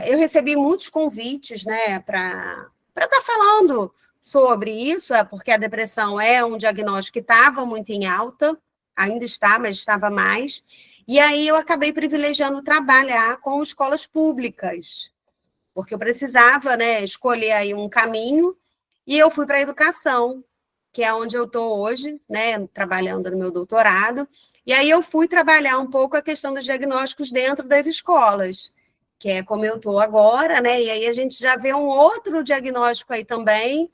eu recebi muitos convites, né, para estar falando sobre isso, porque a depressão é um diagnóstico que estava muito em alta, ainda está, mas estava mais. E aí eu acabei privilegiando trabalhar com escolas públicas, porque eu precisava, né, escolher aí um caminho, e eu fui para a educação, que é onde eu estou hoje, né, trabalhando no meu doutorado. E aí eu fui trabalhar um pouco a questão dos diagnósticos dentro das escolas, que é como eu estou agora, né? E aí a gente já vê um outro diagnóstico aí também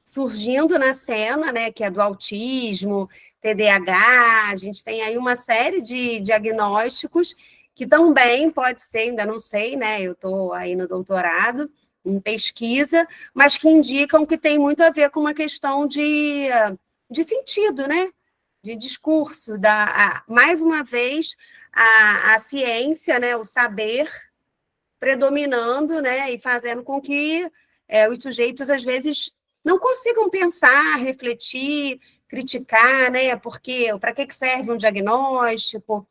surgindo na cena, né? Que é do autismo, TDAH. A gente tem aí uma série de diagnósticos que também pode ser, ainda não sei, né? Eu estou aí no doutorado, em pesquisa, mas que indicam que tem muito a ver com uma questão de sentido, né? De discurso, mais uma vez, a ciência, né? O saber predominando, né? E fazendo com que os sujeitos, às vezes, não consigam pensar, refletir, criticar, né? Porque para que serve um diagnóstico?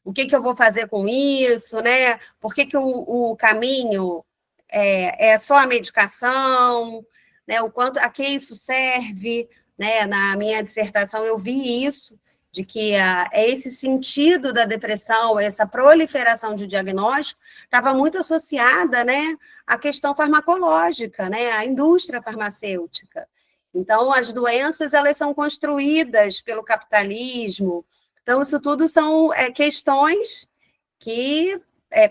O que eu vou fazer com isso, né? Por que o caminho é só a medicação, né? O quanto a que isso serve, né? Na minha dissertação eu vi isso, de que esse sentido da depressão, essa proliferação de diagnóstico, estava muito associada, né, à questão farmacológica, né, à indústria farmacêutica. Então, as doenças, elas são construídas pelo capitalismo. Então, isso tudo são questões que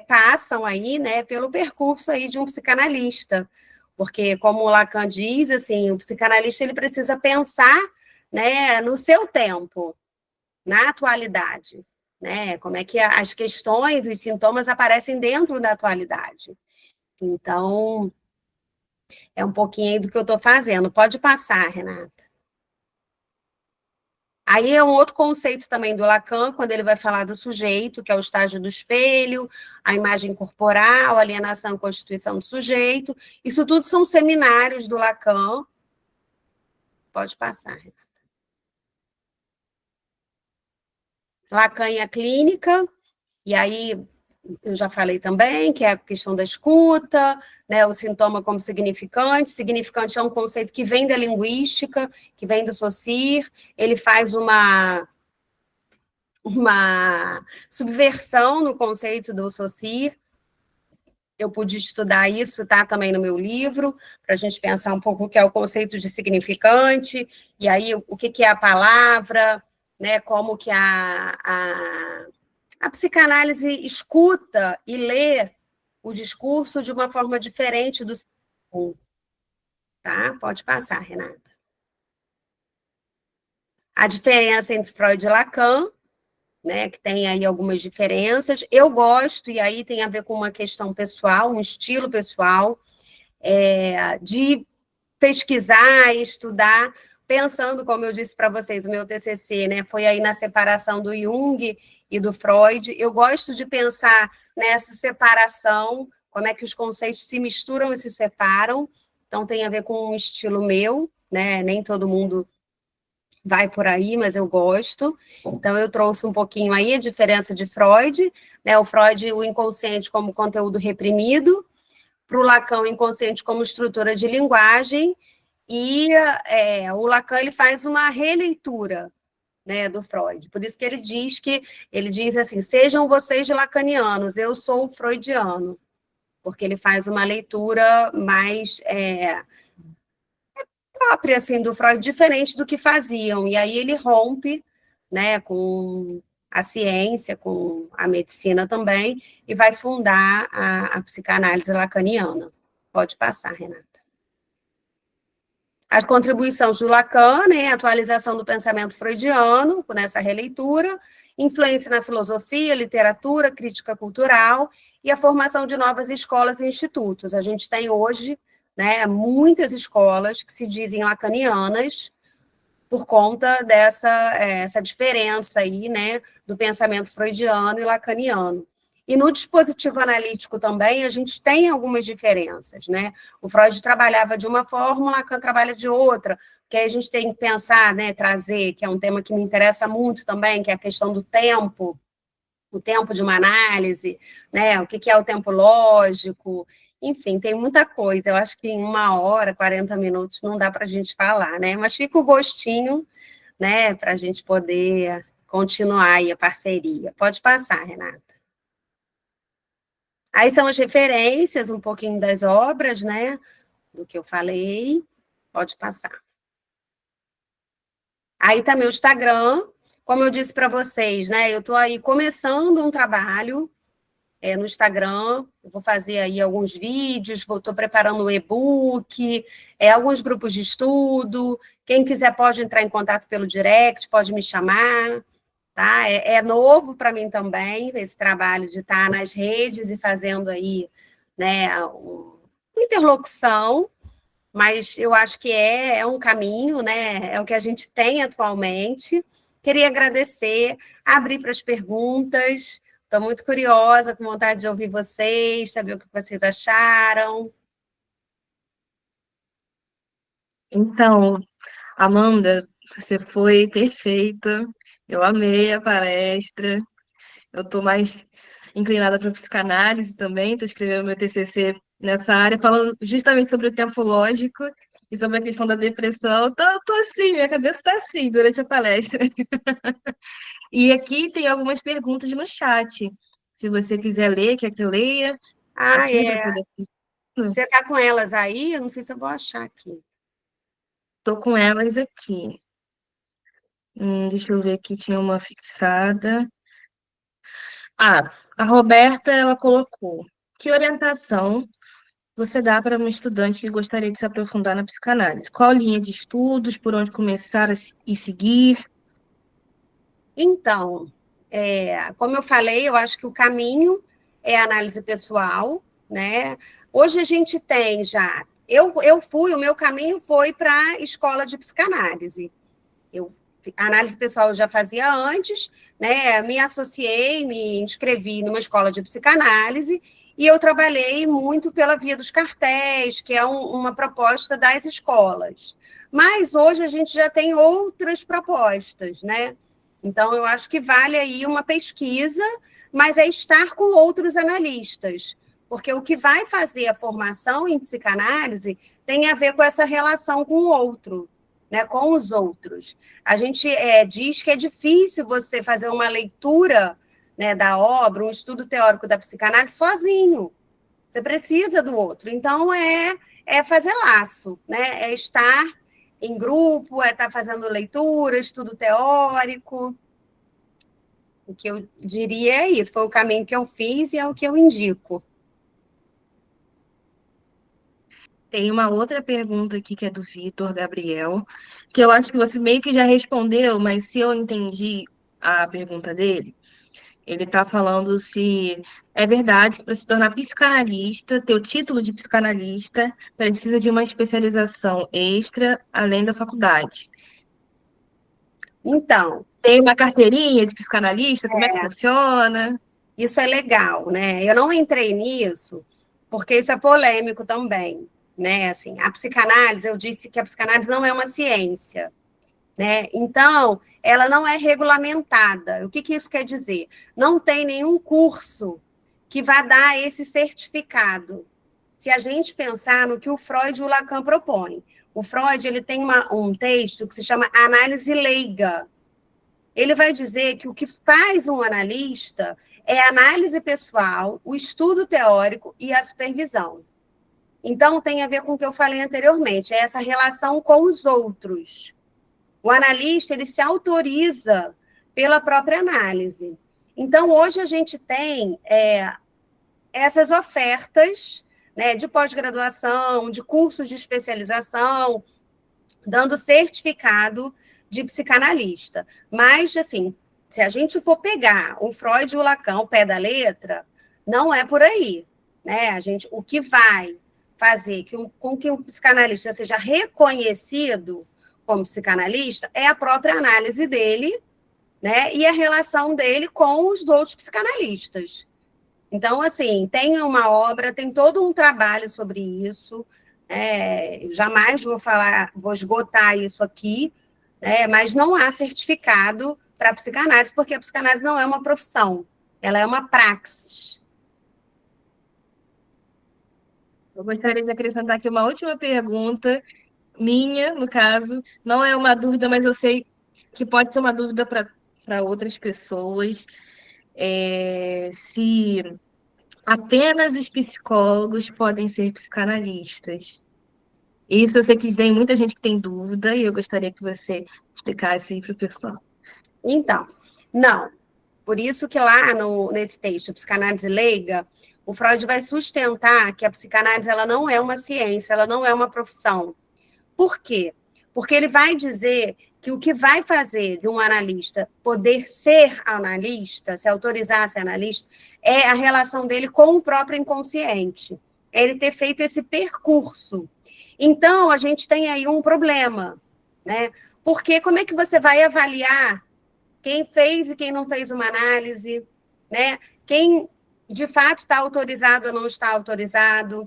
passam aí, né, pelo percurso aí de um psicanalista, porque, como o Lacan diz, assim, o psicanalista ele precisa pensar, né, no seu tempo, na atualidade, né, como é que as questões, os sintomas aparecem dentro da atualidade. Então, é um pouquinho aí do que eu estou fazendo. Pode passar, Renata. Aí é um outro conceito também do Lacan, quando ele vai falar do sujeito, que é o estágio do espelho, a imagem corporal, a alienação e constituição do sujeito. Isso tudo são seminários do Lacan. Pode passar. Lacan e a clínica, e aí eu já falei também, que é a questão da escuta, né, o sintoma como significante. Significante é um conceito que vem da linguística, que vem do Saussure. Ele faz uma subversão no conceito do Saussure. Eu pude estudar isso, tá, também no meu livro, para a gente pensar um pouco o que é o conceito de significante, e aí o que é a palavra, né, como que a psicanálise escuta e lê o discurso de uma forma diferente do tá? Pode passar, Renata. A diferença entre Freud e Lacan, né, que tem aí algumas diferenças. Eu gosto, e aí tem a ver com uma questão pessoal, um estilo pessoal, de pesquisar e estudar, pensando, como eu disse para vocês, o meu TCC, né, foi aí na separação do Jung e do Freud. Eu gosto de pensar nessa separação, como é que os conceitos se misturam e se separam. Então, tem a ver com um estilo meu, né, nem todo mundo vai por aí, mas eu gosto. Então, eu trouxe um pouquinho aí a diferença de Freud, né, o Freud, o inconsciente como conteúdo reprimido, para o Lacan, o inconsciente como estrutura de linguagem, e o Lacan ele faz uma releitura, né, do Freud. Por isso que ele diz assim, sejam vocês lacanianos, eu sou freudiano, porque ele faz uma leitura mais própria assim, do Freud, diferente do que faziam. E aí ele rompe, né, com a ciência, com a medicina também, e vai fundar a psicanálise lacaniana. Pode passar, Renata. As contribuições do Lacan, né, atualização do pensamento freudiano, nessa releitura, influência na filosofia, literatura, crítica cultural e a formação de novas escolas e institutos. A gente tem hoje, né, muitas escolas que se dizem lacanianas por conta essa diferença aí, né, do pensamento freudiano e lacaniano. E no dispositivo analítico também, a gente tem algumas diferenças, né? O Freud trabalhava de uma forma, o Lacan trabalha de outra, porque aí a gente tem que pensar, né, trazer, que é um tema que me interessa muito também, que é a questão do tempo, o tempo de uma análise, né? O que é o tempo lógico, enfim, tem muita coisa. Eu acho que em 1 hora, 40 minutos não dá para a gente falar, né? Mas fica o gostinho, né, para a gente poder continuar aí a parceria. Pode passar, Renata. Aí são as referências, um pouquinho das obras, né, do que eu falei. Pode passar. Aí tá meu Instagram, como eu disse para vocês, né, eu estou aí começando um trabalho no Instagram, eu vou fazer aí alguns vídeos, estou preparando um e-book, alguns grupos de estudo, quem quiser pode entrar em contato pelo direct, pode me chamar, tá? É novo para mim também, esse trabalho de estar nas redes e fazendo aí, né, uma interlocução, mas eu acho que é um caminho, né? É o que a gente tem atualmente. Queria agradecer, abrir para as perguntas. Estou muito curiosa, com vontade de ouvir vocês, saber o que vocês acharam. Então, Amanda, você foi perfeita. Eu amei a palestra. Eu estou mais inclinada para psicanálise também. Estou escrevendo meu TCC nessa área, falando justamente sobre o tempo lógico e sobre a questão da depressão. Tô assim, minha cabeça está assim durante a palestra. E aqui tem algumas perguntas no chat. Se você quiser ler, quer que eu leia Ah, aqui para poder. Você está com elas aí? Eu não sei se eu vou achar aqui. Estou com elas aqui. Deixa eu ver aqui, tinha uma fixada. Ah, a Roberta, ela colocou: que orientação você dá para um estudante que gostaria de se aprofundar na psicanálise? Qual linha de estudos, por onde começar e seguir? Então, como eu falei, eu acho que o caminho é a análise pessoal, né? Hoje a gente tem já. O meu caminho foi para a escola de psicanálise. Eu análise pessoal eu já fazia antes, né? Me associei, me inscrevi numa escola de psicanálise e eu trabalhei muito pela via dos cartéis, que é uma proposta das escolas. Mas hoje a gente já tem outras propostas, né? Então, eu acho que vale aí uma pesquisa, mas é estar com outros analistas, porque o que vai fazer a formação em psicanálise tem a ver com essa relação com o outro, né, com os outros. A gente diz que é difícil você fazer uma leitura, né, da obra, um estudo teórico da psicanálise sozinho. Você precisa do outro. Então, é fazer laço, né? É estar em grupo, é estar fazendo leitura, estudo teórico. O que eu diria é isso, foi o caminho que eu fiz e é o que eu indico. Tem uma outra pergunta aqui que é do Vitor Gabriel, que eu acho que você meio que já respondeu, mas se eu entendi a pergunta dele, ele está falando se é verdade que para se tornar psicanalista, ter o título de psicanalista, precisa de uma especialização extra além da faculdade. Então, Tem uma carteirinha de psicanalista? Como é que funciona? isso é legal, né? Eu não entrei nisso porque isso é polêmico também, né? Assim, a psicanálise, eu disse que a psicanálise não é uma ciência, né? Então, ela não é regulamentada. O que isso quer dizer? Não tem nenhum curso que vá dar esse certificado. Se a gente pensar no que o Freud e o Lacan propõem. O Freud ele tem um texto que se chama Análise Leiga. Ele vai dizer que o que faz um analista é a análise pessoal, o estudo teórico e a supervisão. Então, tem a ver com o que eu falei anteriormente, é essa relação com os outros. O analista, ele se autoriza pela própria análise. Então, hoje a gente tem essas ofertas, né, de pós-graduação, de cursos de especialização, dando certificado de psicanalista. Mas, assim, se a gente for pegar o Freud e o Lacan ao pé da letra, não é por aí, né? O que vai fazer com que um psicanalista seja reconhecido como psicanalista é a própria análise dele, né? E a relação dele com os outros psicanalistas. Então, assim, tem uma obra, tem todo um trabalho sobre isso. Jamais vou esgotar isso aqui, mas não há certificado para a psicanálise, porque a psicanálise não é uma profissão, ela é uma praxis. Eu gostaria de acrescentar aqui uma última pergunta, minha, no caso. Não é uma dúvida, mas eu sei que pode ser uma dúvida para outras pessoas. Se apenas os psicólogos podem ser psicanalistas. Isso eu sei que tem muita gente que tem dúvida e eu gostaria que você explicasse aí para o pessoal. Então, não. Por isso que lá nesse texto, Psicanálise Leiga, o Freud vai sustentar que a psicanálise ela não é uma ciência, ela não é uma profissão. Por quê? Porque ele vai dizer que o que vai fazer de um analista poder ser analista, se autorizar a ser analista, é a relação dele com o próprio inconsciente. É ele ter feito esse percurso. Então, a gente tem aí um problema, né? Porque como é que você vai avaliar quem fez e quem não fez uma análise, né? Quem de fato está autorizado ou não está autorizado.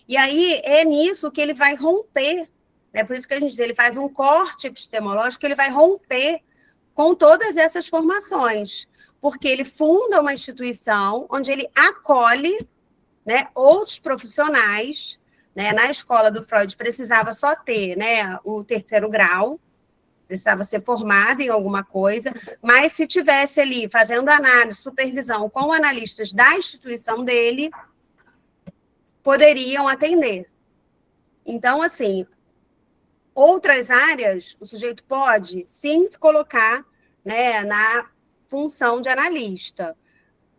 E aí é nisso que ele vai romper, né? Por isso que a gente diz, ele faz um corte epistemológico, ele vai romper com todas essas formações, porque ele funda uma instituição onde ele acolhe, né, outros profissionais, né? Na escola do Freud precisava só ter, né, o terceiro grau, precisava ser formado em alguma coisa, mas se tivesse ali fazendo análise, supervisão com analistas da instituição dele, poderiam atender. Então, assim, outras áreas, o sujeito pode, sim, se colocar, né, na função de analista.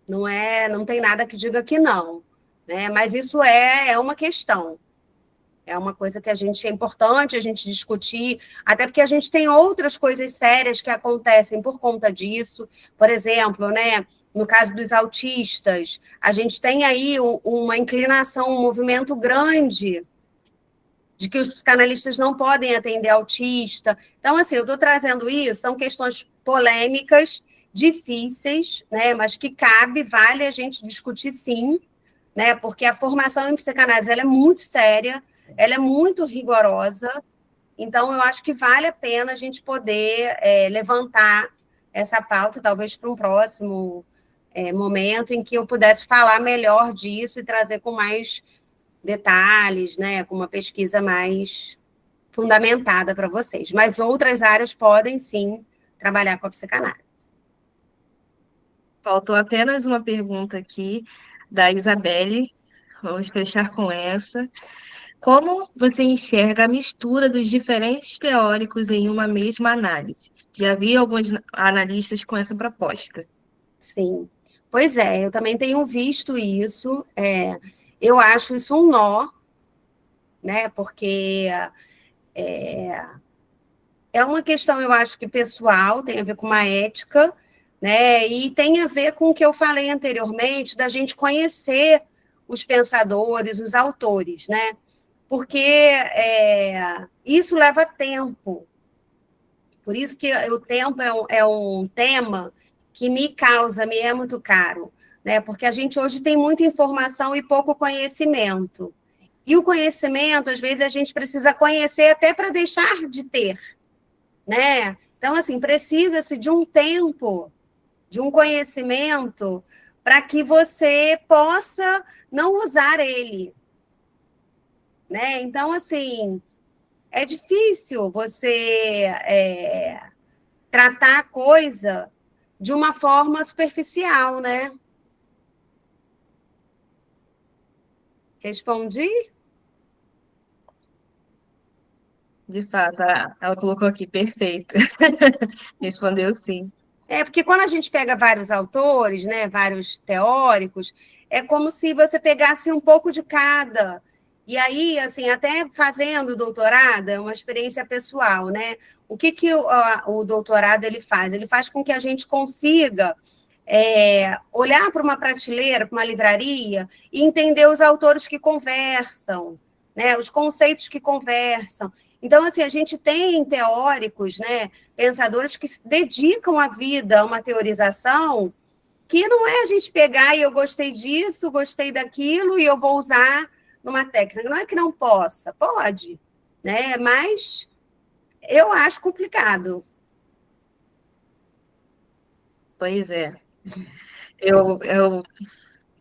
Não tem nada que diga que não, né? Mas isso é uma questão. É uma coisa que é importante a gente discutir, até porque a gente tem outras coisas sérias que acontecem por conta disso. Por exemplo, né, no caso dos autistas, a gente tem aí uma inclinação, um movimento grande de que os psicanalistas não podem atender autista. Então, assim, eu estou trazendo isso, são questões polêmicas, difíceis, né, mas que vale a gente discutir sim, né, porque a formação em psicanálise ela é muito séria, ela é muito rigorosa, então eu acho que vale a pena a gente poder levantar essa pauta, talvez para um próximo momento em que eu pudesse falar melhor disso e trazer com mais detalhes, né, com uma pesquisa mais fundamentada para vocês. Mas outras áreas podem, sim, trabalhar com a psicanálise. Faltou apenas uma pergunta aqui da Isabelle. Vamos fechar com essa. Como você enxerga a mistura dos diferentes teóricos em uma mesma análise? Já vi alguns analistas com essa proposta. Sim. Pois é, eu também tenho visto isso. Eu acho isso um nó, né? Porque é uma questão, eu acho que pessoal, tem a ver com uma ética, né? E tem a ver com o que eu falei anteriormente, da gente conhecer os pensadores, os autores, né? Porque isso leva tempo. Por isso que o tempo é um tema que me é muito caro, né? Porque a gente hoje tem muita informação e pouco conhecimento. E o conhecimento, às vezes, a gente precisa conhecer até para deixar de ter, né? Então, assim, precisa-se de um tempo, de um conhecimento, para que você possa não usar ele, né? Então, assim, é difícil você tratar a coisa de uma forma superficial, né? Respondi? De fato, ela colocou aqui, perfeito. Respondeu sim. Porque quando a gente pega vários autores, né, vários teóricos, é como se você pegasse um pouco de cada. E aí, assim, até fazendo doutorado, é uma experiência pessoal, né? O que o doutorado ele faz? Ele faz com que a gente consiga olhar para uma prateleira, para uma livraria, e entender os autores que conversam, né, os conceitos que conversam. Então, assim, a gente tem teóricos, né, pensadores que se dedicam a vida a uma teorização que não é a gente pegar e eu gostei disso, gostei daquilo e eu vou usar numa técnica. Não é que não possa, pode, né? Mas eu acho complicado. Pois é. Eu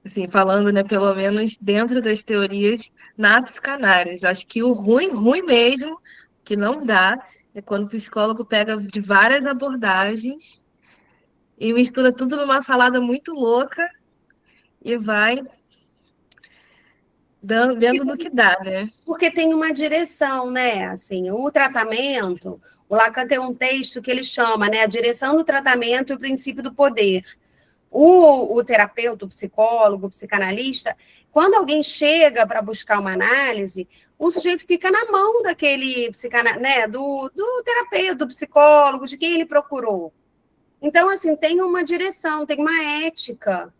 assim, falando, né, pelo menos dentro das teorias na psicanálise, acho que o ruim, ruim mesmo, que não dá, é quando o psicólogo pega de várias abordagens e mistura tudo numa salada muito louca e vai vendo no que dá, né? Porque tem uma direção, né? Assim, o tratamento, o Lacan tem um texto que ele chama, né, a direção do tratamento e o princípio do poder. O terapeuta, o psicólogo, o psicanalista, quando alguém chega para buscar uma análise, o sujeito fica na mão daquele né, do terapeuta, do psicólogo, de quem ele procurou. Então, assim, tem uma direção, tem uma ética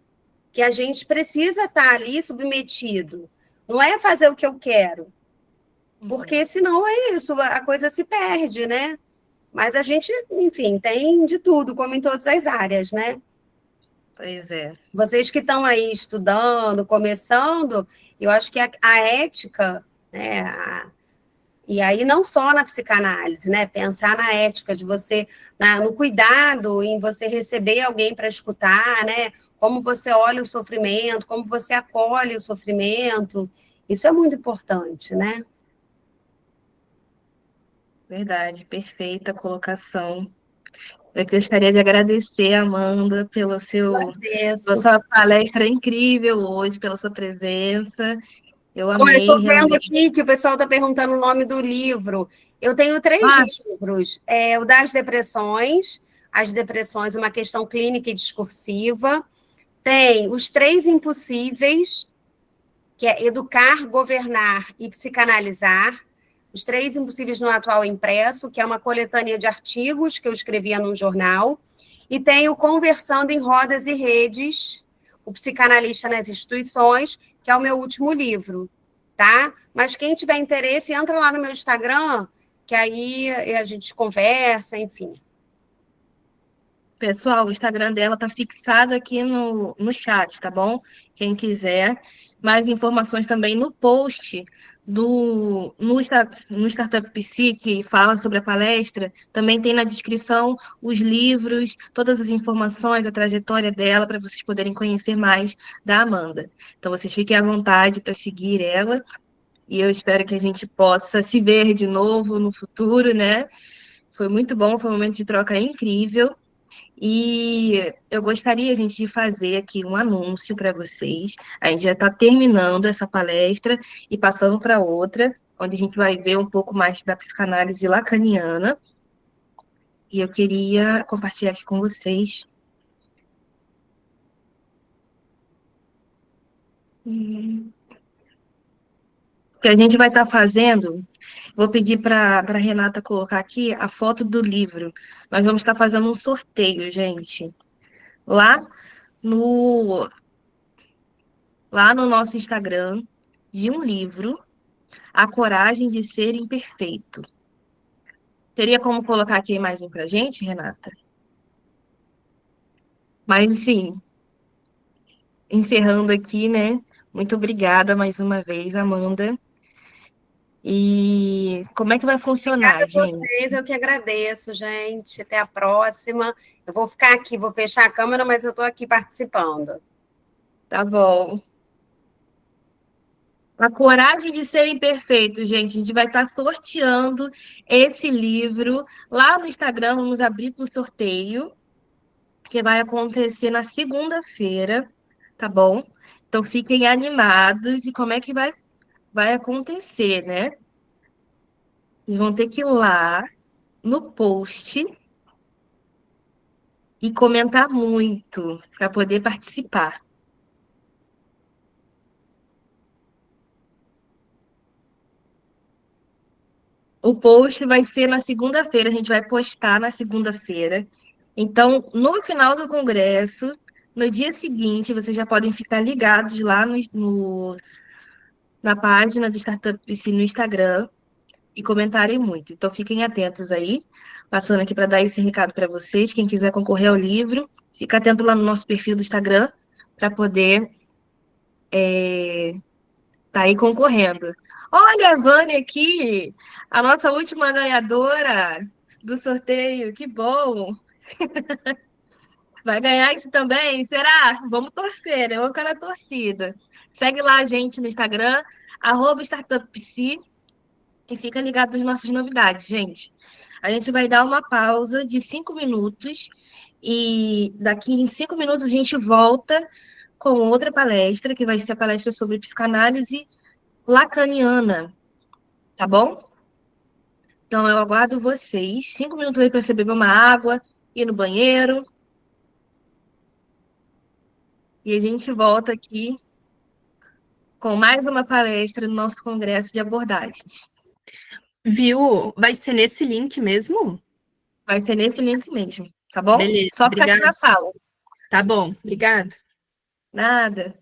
que a gente precisa estar ali submetido. Não é fazer o que eu quero, porque senão é isso, a coisa se perde, né? Mas a gente, enfim, tem de tudo, como em todas as áreas, né? Pois é. Vocês que estão aí estudando, começando, eu acho que a ética, né? E aí não só na psicanálise, né? Pensar na ética de você, no cuidado em você receber alguém para escutar, né? Como você olha o sofrimento, como você acolhe o sofrimento. Isso é muito importante, né? Verdade, perfeita colocação. Eu gostaria de agradecer, Amanda, pela Agradeço. sua palestra incrível hoje, pela sua presença. Eu Olha, eu amei, estou vendo realmente. aqui que o pessoal está perguntando o nome do livro. Eu tenho 3 Ah, livros. O das depressões, as depressões, uma questão clínica e discursiva. Tem Os Três Impossíveis, que é Educar, Governar e Psicanalizar. Os Três Impossíveis no Atual Impresso, que é uma coletânea de artigos que eu escrevia num jornal. E tem o Conversando em Rodas e Redes, o Psicanalista nas Instituições, que é o meu último livro, tá? Mas quem tiver interesse, entra lá no meu Instagram, que aí a gente conversa, enfim. Pessoal, o Instagram dela tá fixado aqui no chat, tá bom? Quem quiser. Mais informações também no post no Startup PC, que fala sobre a palestra. Também tem na descrição os livros, todas as informações, a trajetória dela, para vocês poderem conhecer mais da Amanda. Então, vocês fiquem à vontade para seguir ela. E eu espero que a gente possa se ver de novo no futuro, né? Foi muito bom, foi um momento de troca incrível. E eu gostaria, gente, de fazer aqui um anúncio para vocês. A gente já está terminando essa palestra e passando para outra, onde a gente vai ver um pouco mais da psicanálise lacaniana. E eu queria compartilhar aqui com vocês. O que a gente vai estar fazendo, vou pedir para a Renata colocar aqui a foto do livro. Nós vamos estar fazendo um sorteio, gente. Lá no, lá no nosso Instagram, de um livro. A coragem de ser imperfeito. Teria como colocar aqui a imagem para gente, Renata? Mas, sim, encerrando aqui, né? Muito obrigada mais uma vez, Amanda. E como é que vai Obrigada funcionar, a gente? vocês, eu que agradeço, gente. Até a próxima. Eu vou ficar aqui, vou fechar a câmera, mas eu estou aqui participando. Tá bom. A coragem de ser imperfeito, gente. A gente vai estar sorteando esse livro lá no Instagram. Vamos abrir para o sorteio, que vai acontecer na segunda-feira, tá bom? Então fiquem animados e como é que vai acontecer, né? Vocês vão ter que ir lá no post e comentar muito para poder participar. O post vai ser na segunda-feira, a gente vai postar na segunda-feira. Então, no final do congresso, no dia seguinte, vocês já podem ficar ligados lá na página do Startup PC no Instagram e comentarem muito. Então, fiquem atentos aí. Passando aqui para dar esse recado para vocês. Quem quiser concorrer ao livro, fica atento lá no nosso perfil do Instagram para poder tá aí concorrendo. Olha a Vânia aqui, a nossa última ganhadora do sorteio. Que bom! Vai ganhar isso também? Será? Vamos torcer, né? Vamos ficar na torcida. Segue lá a gente no Instagram, @startuppsi, e fica ligado nas nossas novidades, gente. A gente vai dar uma pausa de 5 minutos e daqui em 5 minutos a gente volta com outra palestra, que vai ser a palestra sobre psicanálise lacaniana, tá bom? Então eu aguardo vocês. 5 minutos aí para você beber uma água, ir no banheiro. E a gente volta aqui com mais uma palestra no nosso congresso de abordagens. Viu? Vai ser nesse link mesmo? Vai ser nesse link mesmo, tá bom? Beleza, Só ficar aqui obrigada. na sala. Tá bom, obrigada. Nada.